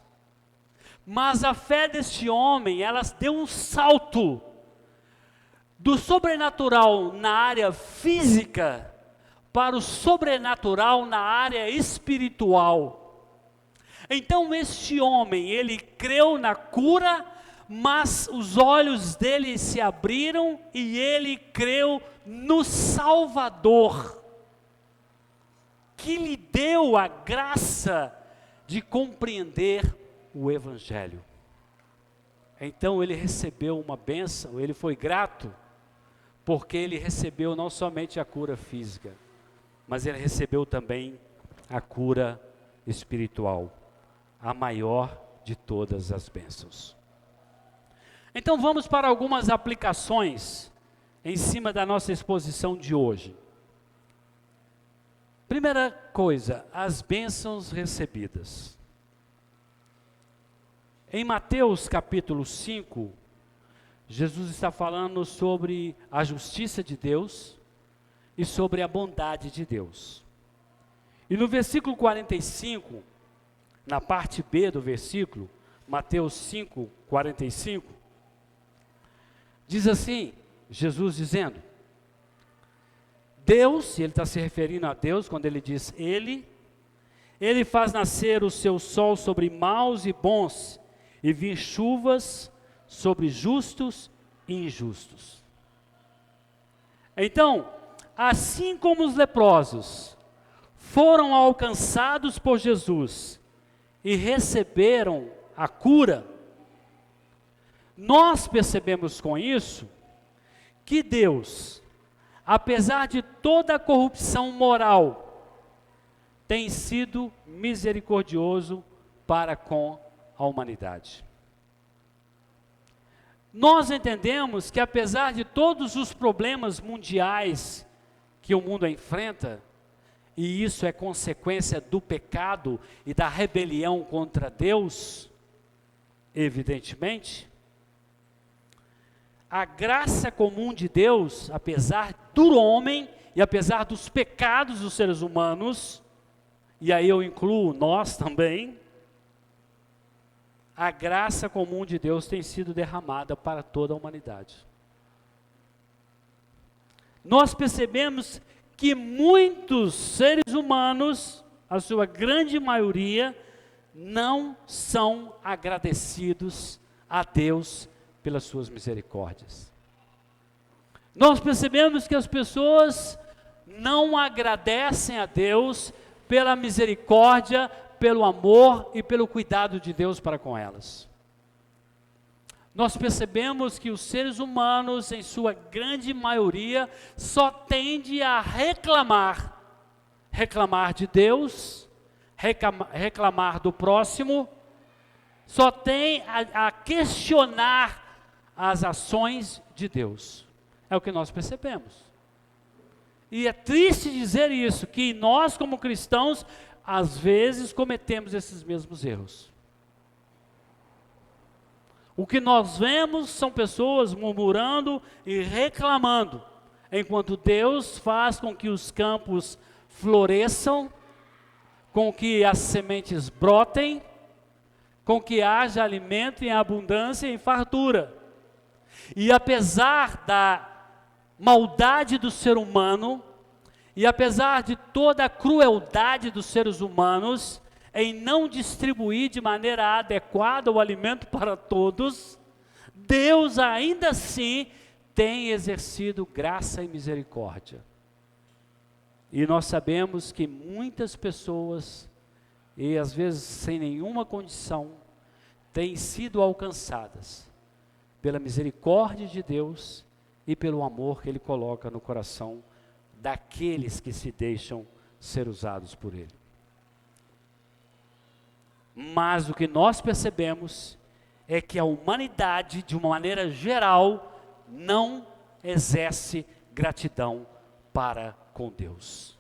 Mas a fé deste homem, ela deu um salto do sobrenatural na área física para o sobrenatural na área espiritual. Então este homem, ele creu na cura, mas os olhos dele se abriram e ele creu no Salvador, que lhe deu a graça de compreender o Evangelho. Então ele recebeu uma bênção, ele foi grato, porque ele recebeu não somente a cura física, mas ele recebeu também a cura espiritual, a maior de todas as bênçãos. Então vamos para algumas aplicações em cima da nossa exposição de hoje. Primeira coisa, as bênçãos recebidas. Em Mateus capítulo 5, Jesus está falando sobre a justiça de Deus e sobre a bondade de Deus. E no versículo 45, na parte B do versículo, Mateus 5, 45, diz assim, Jesus dizendo, Deus, e ele está se referindo a Deus, quando ele diz Ele faz nascer o seu sol sobre maus e bons, e vir chuvas sobre justos e injustos. Então, assim como os leprosos foram alcançados por Jesus e receberam a cura, nós percebemos com isso que Deus, apesar de toda a corrupção moral, tem sido misericordioso para com a humanidade. Nós entendemos que apesar de todos os problemas mundiais que o mundo enfrenta, e isso é consequência do pecado e da rebelião contra Deus, evidentemente, a graça comum de Deus, apesar do homem e apesar dos pecados dos seres humanos, e aí eu incluo nós também, a graça comum de Deus tem sido derramada para toda a humanidade. Nós percebemos que muitos seres humanos, a sua grande maioria, não são agradecidos a Deus pelas suas misericórdias. Nós percebemos que as pessoas não agradecem a Deus pela misericórdia, pelo amor e pelo cuidado de Deus para com elas. Nós percebemos que os seres humanos, em sua grande maioria, só tendem a reclamar de Deus, reclamar do próximo, só tem a questionar as ações de Deus. É o que nós percebemos. E é triste dizer isso, que nós como cristãos, às vezes cometemos esses mesmos erros. O que nós vemos são pessoas murmurando e reclamando, enquanto Deus faz com que os campos floresçam, com que as sementes brotem, com que haja alimento em abundância e em fartura. E apesar da maldade do ser humano E apesar de toda a crueldade dos seres humanos em não distribuir de maneira adequada o alimento para todos, Deus ainda assim tem exercido graça e misericórdia. E nós sabemos que muitas pessoas, e às vezes sem nenhuma condição, têm sido alcançadas pela misericórdia de Deus e pelo amor que Ele coloca no coração daqueles que se deixam ser usados por Ele. Mas o que nós percebemos é que a humanidade, de uma maneira geral, não exerce gratidão para com Deus.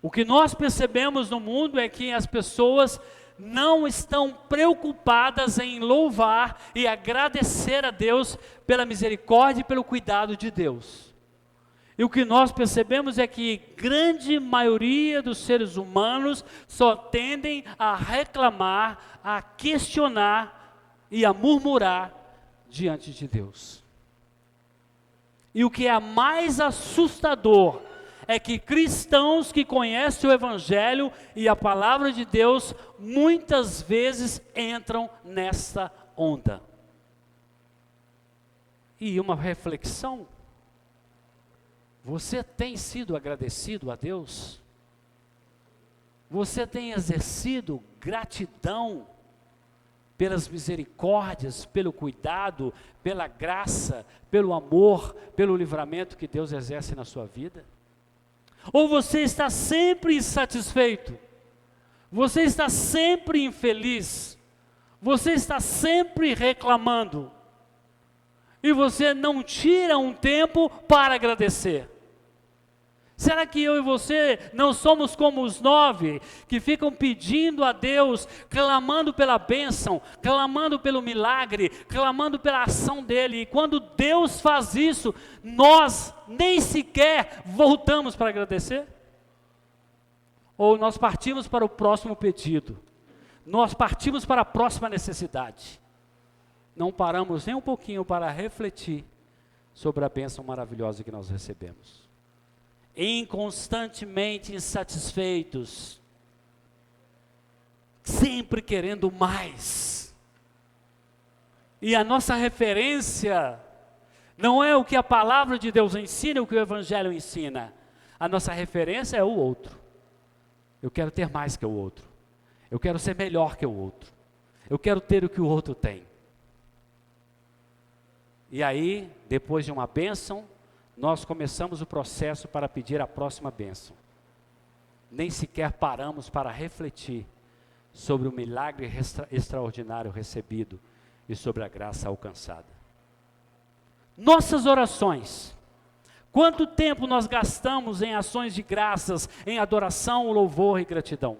O que nós percebemos no mundo é que as pessoas não estão preocupadas em louvar e agradecer a Deus pela misericórdia e pelo cuidado de Deus. E o que nós percebemos é que grande maioria dos seres humanos só tendem a reclamar, a questionar e a murmurar diante de Deus. E o que é mais assustador é que cristãos que conhecem o Evangelho e a palavra de Deus, muitas vezes entram nessa onda. E uma reflexão: você tem sido agradecido a Deus? Você tem exercido gratidão pelas misericórdias, pelo cuidado, pela graça, pelo amor, pelo livramento que Deus exerce na sua vida? Ou você está sempre insatisfeito? Você está sempre infeliz? Você está sempre reclamando? E você não tira um tempo para agradecer? Será que eu e você não somos como os 9 que ficam pedindo a Deus, clamando pela bênção, clamando pelo milagre, clamando pela ação dele, e quando Deus faz isso, nós nem sequer voltamos para agradecer? Ou nós partimos para o próximo pedido, nós partimos para a próxima necessidade, não paramos nem um pouquinho para refletir sobre a bênção maravilhosa que nós recebemos? Inconstantemente insatisfeitos, sempre querendo mais. E a nossa referência não é o que a palavra de Deus ensina, o que o Evangelho ensina. A nossa referência é o outro. Eu quero ter mais que o outro. Eu quero ser melhor que o outro. Eu quero ter o que o outro tem. E aí, depois de uma bênção, nós começamos o processo para pedir a próxima bênção. Nem sequer paramos para refletir sobre o milagre extraordinário recebido e sobre a graça alcançada. Nossas orações. Quanto tempo nós gastamos em ações de graças, em adoração, louvor e gratidão?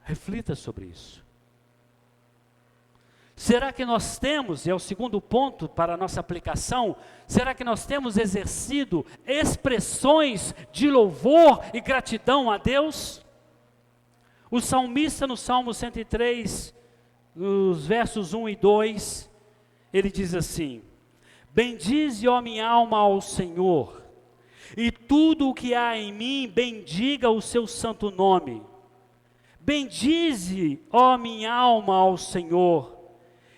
Reflita sobre isso. Será que nós temos, e é o segundo ponto para a nossa aplicação, será que nós temos exercido expressões de louvor e gratidão a Deus? O salmista no Salmo 103, nos versos 1 e 2, ele diz assim: bendize, ó minha alma, ao Senhor, e tudo o que há em mim, bendiga o seu santo nome. Bendize, ó minha alma, ao Senhor,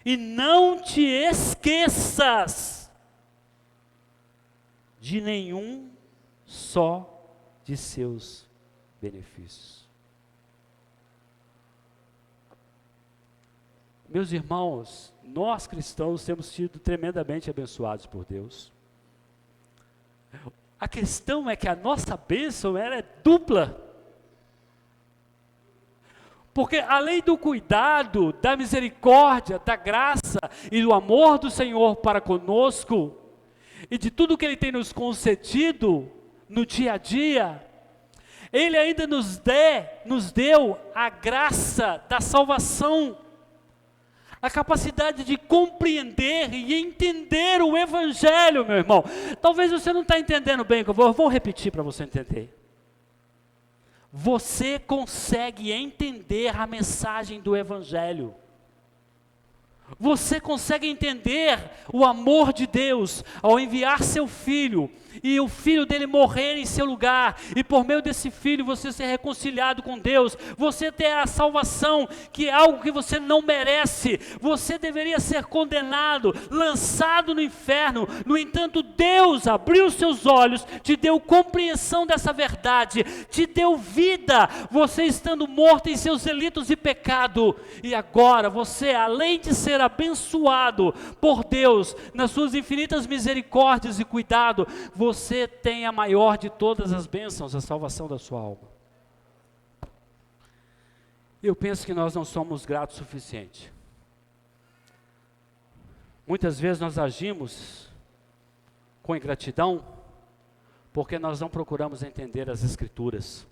e não te esqueças de nenhum só de seus benefícios. Meus irmãos, nós cristãos temos sido tremendamente abençoados por Deus. A questão é que a nossa bênção ela é dupla. Porque além do cuidado, da misericórdia, da graça e do amor do Senhor para conosco, e de tudo que Ele tem nos concedido no dia a dia, Ele ainda nos deu a graça da salvação, a capacidade de compreender e entender o Evangelho, meu irmão. Talvez você não está entendendo bem o que eu vou repetir para você entender. Você consegue entender a mensagem do Evangelho. Você consegue entender o amor de Deus ao enviar seu filho e o filho dele morrer em seu lugar, e por meio desse filho você ser reconciliado com Deus, você ter a salvação, que é algo que você não merece, você deveria ser condenado, lançado no inferno. No entanto, Deus abriu seus olhos, te deu compreensão dessa verdade, te deu vida, você estando morto em seus delitos e pecado, e agora você, além de ser abençoado por Deus, nas suas infinitas misericórdias e cuidado, você tem a maior de todas as bênçãos, a salvação da sua alma. Eu penso que nós não somos gratos o suficiente. Muitas vezes nós agimos com ingratidão, porque nós não procuramos entender as Escrituras.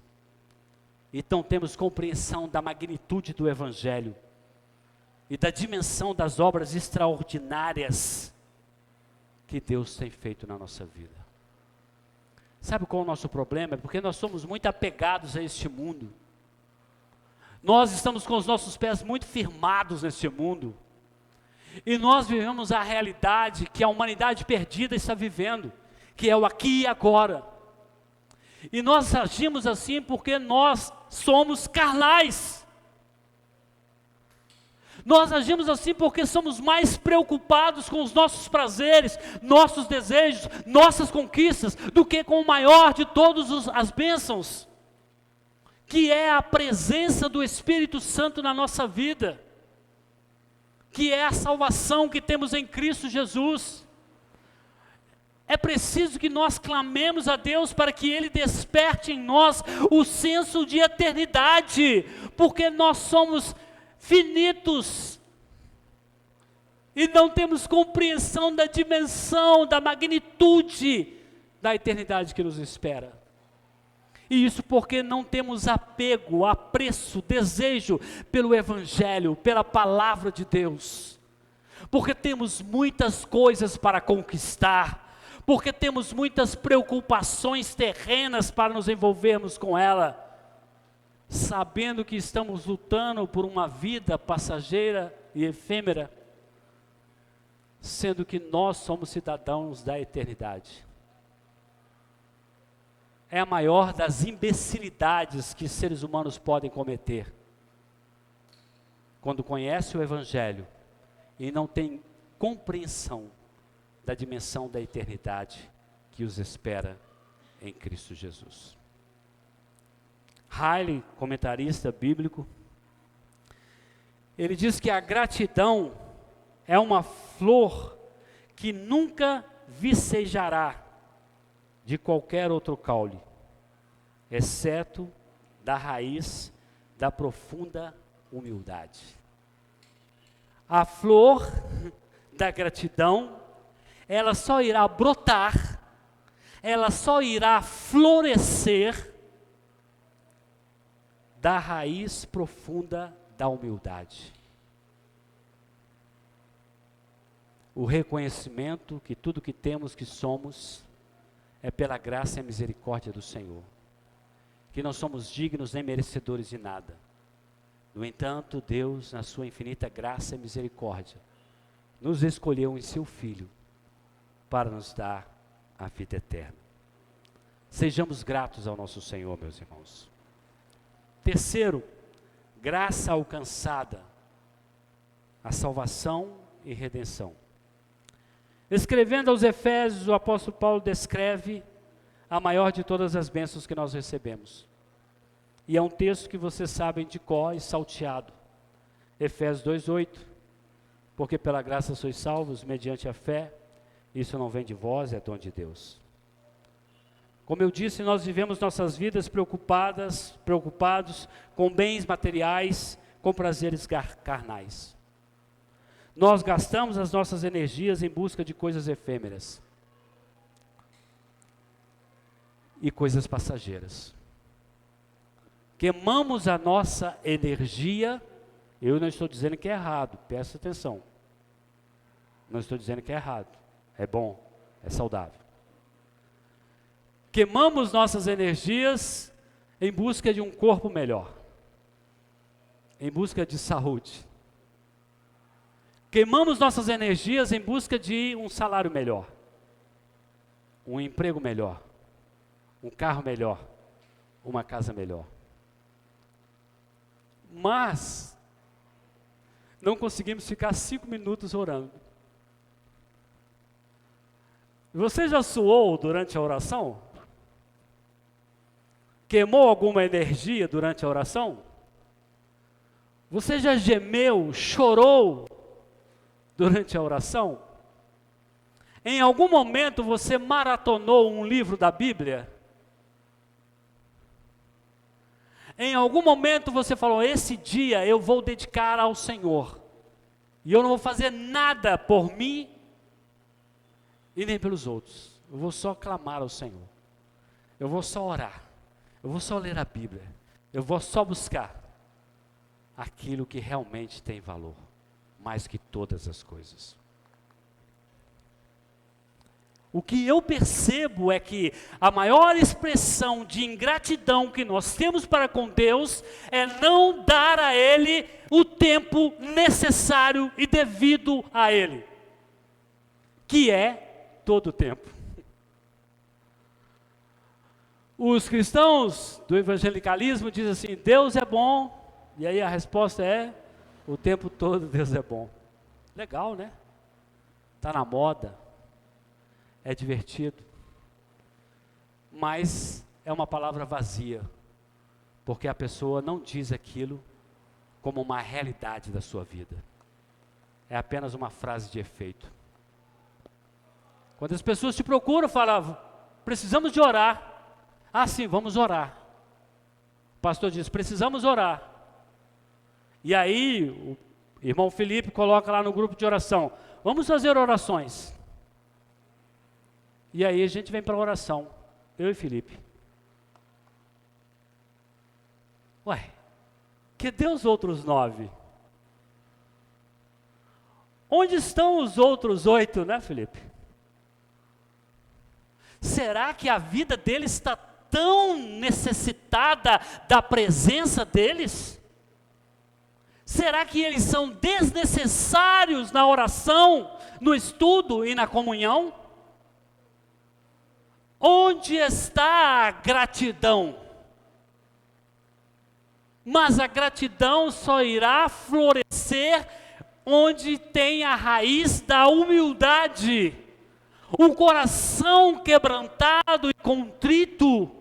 Então temos compreensão da magnitude do Evangelho e da dimensão das obras extraordinárias que Deus tem feito na nossa vida. Sabe qual é o nosso problema? É porque nós somos muito apegados a este mundo. Nós estamos com os nossos pés muito firmados neste mundo. E nós vivemos a realidade que a humanidade perdida está vivendo, que é o aqui e agora. E nós agimos assim porque nós somos carnais. Nós agimos assim porque somos mais preocupados com os nossos prazeres, nossos desejos, nossas conquistas, do que com o maior de todas as bênçãos, que é a presença do Espírito Santo na nossa vida, que é a salvação que temos em Cristo Jesus. É preciso que nós clamemos a Deus para que Ele desperte em nós o senso de eternidade, porque nós somos finitos e não temos compreensão da dimensão, da magnitude da eternidade que nos espera. E isso porque não temos apego, apreço, desejo pelo Evangelho, pela palavra de Deus, porque temos muitas coisas para conquistar, porque temos muitas preocupações terrenas para nos envolvermos com ela, sabendo que estamos lutando por uma vida passageira e efêmera, sendo que nós somos cidadãos da eternidade. É a maior das imbecilidades que seres humanos podem cometer, quando conhece o Evangelho e não tem compreensão da dimensão da eternidade que os espera em Cristo Jesus. Riley, comentarista bíblico, ele diz que a gratidão é uma flor que nunca vicejará de qualquer outro caule, exceto da raiz da profunda humildade. A flor da gratidão, ela só irá brotar, ela só irá florescer da raiz profunda da humildade. O reconhecimento que tudo que temos, que somos, é pela graça e misericórdia do Senhor, que não somos dignos nem merecedores de nada. No entanto, Deus, na sua infinita graça e misericórdia, nos escolheu em seu Filho para nos dar a vida eterna. Sejamos gratos ao nosso Senhor, meus irmãos. Terceiro, graça alcançada, a salvação e redenção. Escrevendo aos Efésios, o apóstolo Paulo descreve a maior de todas as bênçãos que nós recebemos. E é um texto que vocês sabem de cor e salteado. Efésios 2:8, porque pela graça sois salvos, mediante a fé, isso não vem de vós, é dom de Deus. Como eu disse, nós vivemos nossas vidas preocupados com bens materiais, com prazeres carnais. Nós gastamos as nossas energias em busca de coisas efêmeras e coisas passageiras. Queimamos a nossa energia. Eu não estou dizendo que é errado, presta atenção. Não estou dizendo que é errado, é bom, é saudável. Queimamos nossas energias em busca de um corpo melhor, em busca de saúde. Queimamos nossas energias em busca de um salário melhor, um emprego melhor, um carro melhor, uma casa melhor. Mas não conseguimos ficar 5 minutos orando. Você já suou durante a oração? Queimou alguma energia durante a oração? Você já gemeu, chorou durante a oração? Em algum momento você maratonou um livro da Bíblia? Em algum momento você falou, esse dia eu vou dedicar ao Senhor, e eu não vou fazer nada por mim, e nem pelos outros, eu vou só clamar ao Senhor, eu vou só orar, eu vou só ler a Bíblia, eu vou só buscar aquilo que realmente tem valor, mais que todas as coisas. O que eu percebo é que a maior expressão de ingratidão que nós temos para com Deus é não dar a Ele o tempo necessário e devido a Ele, que é todo o tempo. Os cristãos do evangelicalismo dizem assim, Deus é bom, e aí a resposta é, o tempo todo Deus é bom. Legal, né? Está na moda. É divertido, mas é uma palavra vazia, porque a pessoa não diz aquilo como uma realidade da sua vida, é apenas uma frase de efeito. Quando as pessoas te procuram, falam, precisamos de orar, ah sim, vamos orar, o pastor diz, precisamos orar, e aí o irmão Felipe coloca lá no grupo de oração, vamos fazer orações. E aí a gente vem para a oração, eu e Felipe. Ué, cadê os outros 9? Onde estão os outros 8, né, Felipe? Será que a vida deles está tão necessitada da presença deles? Será que eles são desnecessários na oração, no estudo e na comunhão? Onde está a gratidão? Mas a gratidão só irá florescer onde tem a raiz da humildade, um coração quebrantado e contrito.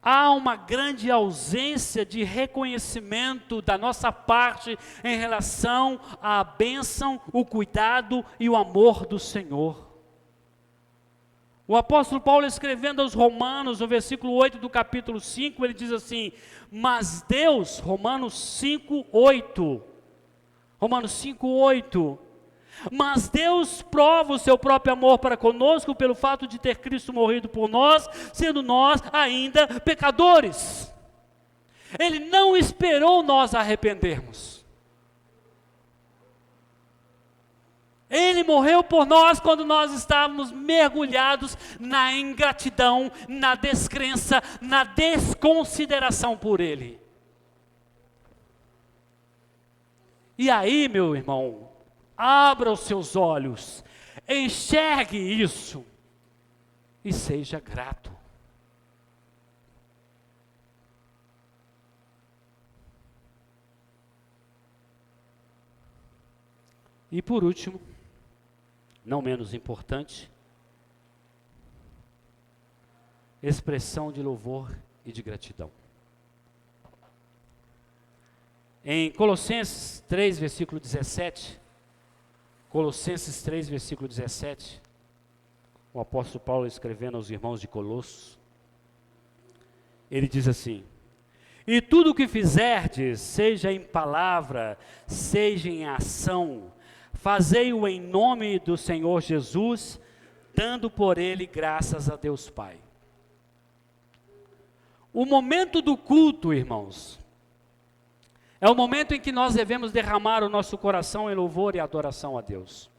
Há uma grande ausência de reconhecimento da nossa parte em relação à bênção, o cuidado e o amor do Senhor. O apóstolo Paulo, escrevendo aos Romanos, no versículo 8 do capítulo 5, ele diz assim, mas Deus, Romanos 5:8, mas Deus prova o seu próprio amor para conosco pelo fato de ter Cristo morrido por nós, sendo nós ainda pecadores. Ele não esperou nós arrependermos. Ele morreu por nós quando nós estávamos mergulhados na ingratidão, na descrença, na desconsideração por Ele. E aí, meu irmão, abra os seus olhos, enxergue isso e seja grato. E por último, não menos importante, expressão de louvor e de gratidão. Em Colossenses 3, versículo 17, o apóstolo Paulo escrevendo aos irmãos de Colossos, ele diz assim, e tudo o que fizerdes, seja em palavra, seja em ação, fazei-o em nome do Senhor Jesus, dando por ele graças a Deus Pai. O momento do culto, irmãos, é o momento em que nós devemos derramar o nosso coração em louvor e adoração a Deus.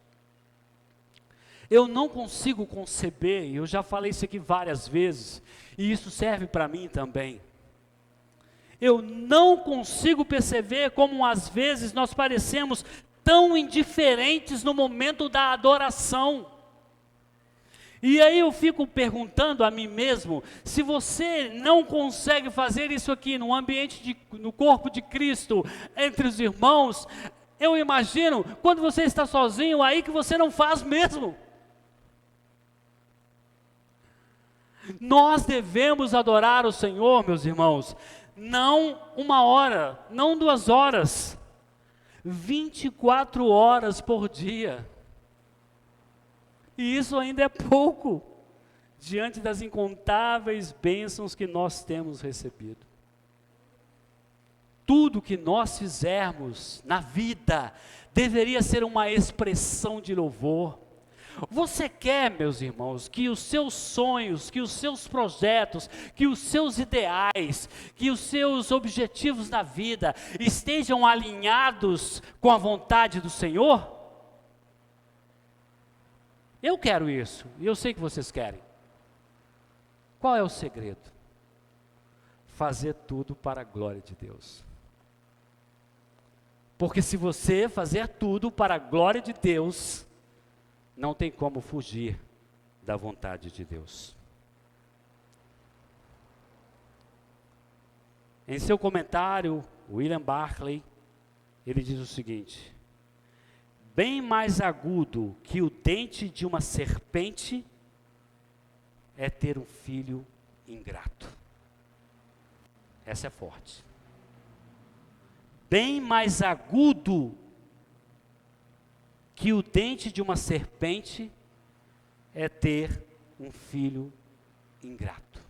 Eu não consigo conceber, e eu já falei isso aqui várias vezes, e isso serve para mim também. Eu não consigo perceber como às vezes nós parecemos tão indiferentes no momento da adoração. E aí eu fico perguntando a mim mesmo, se você não consegue fazer isso aqui no ambiente, no corpo de Cristo, entre os irmãos, eu imagino, quando você está sozinho, aí que você não faz mesmo. Nós devemos adorar o Senhor, meus irmãos, não 1 hora, não 2 horas, 24 horas por dia. E isso ainda é pouco, diante das incontáveis bênçãos que nós temos recebido. Tudo que nós fizermos na vida deveria ser uma expressão de louvor. Você quer, meus irmãos, que os seus sonhos, que os seus projetos, que os seus ideais, que os seus objetivos na vida estejam alinhados com a vontade do Senhor? Eu quero isso, e eu sei que vocês querem. Qual é o segredo? Fazer tudo para a glória de Deus. Porque se você fazer tudo para a glória de Deus, não tem como fugir da vontade de Deus. Em seu comentário, William Barclay, ele diz o seguinte: bem mais agudo que o dente de uma serpente é ter um filho ingrato. Essa é forte. Bem mais agudo que o dente de uma serpente é ter um filho ingrato.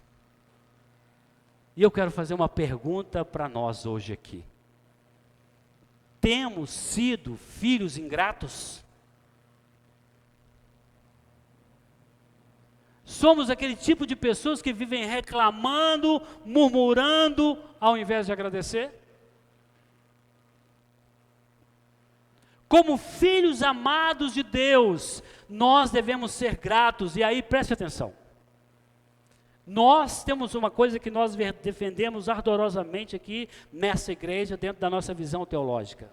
E eu quero fazer uma pergunta para nós hoje aqui. Temos sido filhos ingratos? Somos aquele tipo de pessoas que vivem reclamando, murmurando, ao invés de agradecer? Como filhos amados de Deus, nós devemos ser gratos, e aí preste atenção. Nós temos uma coisa que nós defendemos ardorosamente aqui nessa igreja, dentro da nossa visão teológica: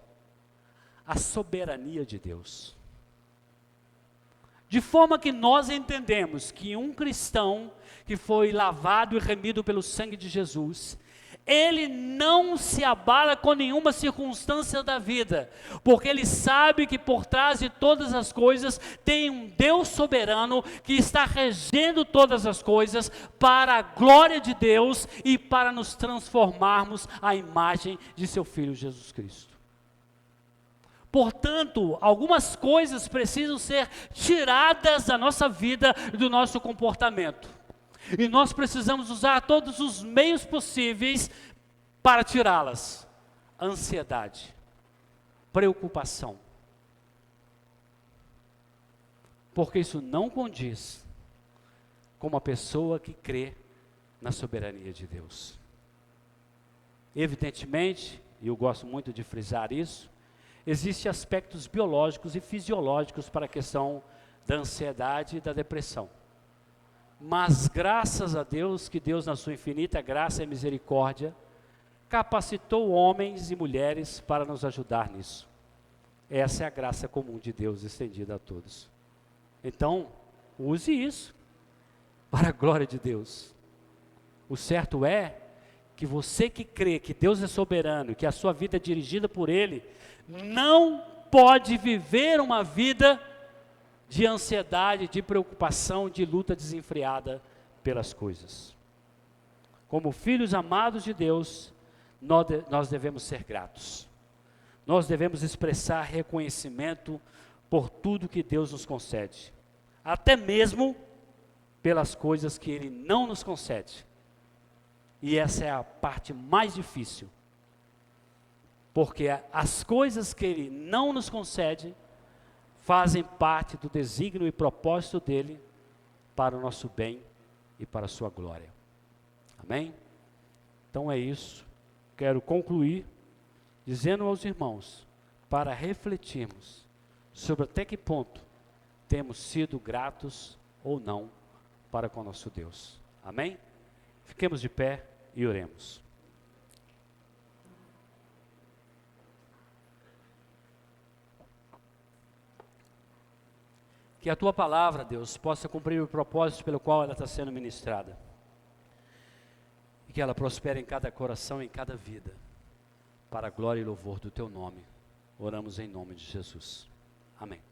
a soberania de Deus. De forma que nós entendemos que um cristão que foi lavado e remido pelo sangue de Jesus, ele não se abala com nenhuma circunstância da vida, porque ele sabe que por trás de todas as coisas tem um Deus soberano que está regendo todas as coisas para a glória de Deus e para nos transformarmos à imagem de seu Filho Jesus Cristo. Portanto, algumas coisas precisam ser tiradas da nossa vida e do nosso comportamento. E nós precisamos usar todos os meios possíveis para tirá-las. Ansiedade, preocupação. Porque isso não condiz com uma pessoa que crê na soberania de Deus. Evidentemente, e eu gosto muito de frisar isso, existem aspectos biológicos e fisiológicos para a questão da ansiedade e da depressão. Mas graças a Deus, que Deus na sua infinita graça e misericórdia, capacitou homens e mulheres para nos ajudar nisso. Essa é a graça comum de Deus estendida a todos. Então, use isso para a glória de Deus. O certo é que você que crê que Deus é soberano, que a sua vida é dirigida por Ele, não pode viver uma vida de ansiedade, de preocupação, de luta desenfreada pelas coisas. Como filhos amados de Deus, nós devemos ser gratos. Nós devemos expressar reconhecimento por tudo que Deus nos concede, até mesmo pelas coisas que Ele não nos concede. E essa é a parte mais difícil, porque as coisas que Ele não nos concede fazem parte do desígnio e propósito dEle para o nosso bem e para a sua glória. Amém? Então é isso. Quero concluir dizendo aos irmãos, para refletirmos sobre até que ponto temos sido gratos ou não para com nosso Deus. Amém? Fiquemos de pé e oremos. Que a tua palavra, Deus, possa cumprir o propósito pelo qual ela está sendo ministrada. E que ela prospere em cada coração, em cada vida. Para a glória e louvor do teu nome. Oramos em nome de Jesus. Amém.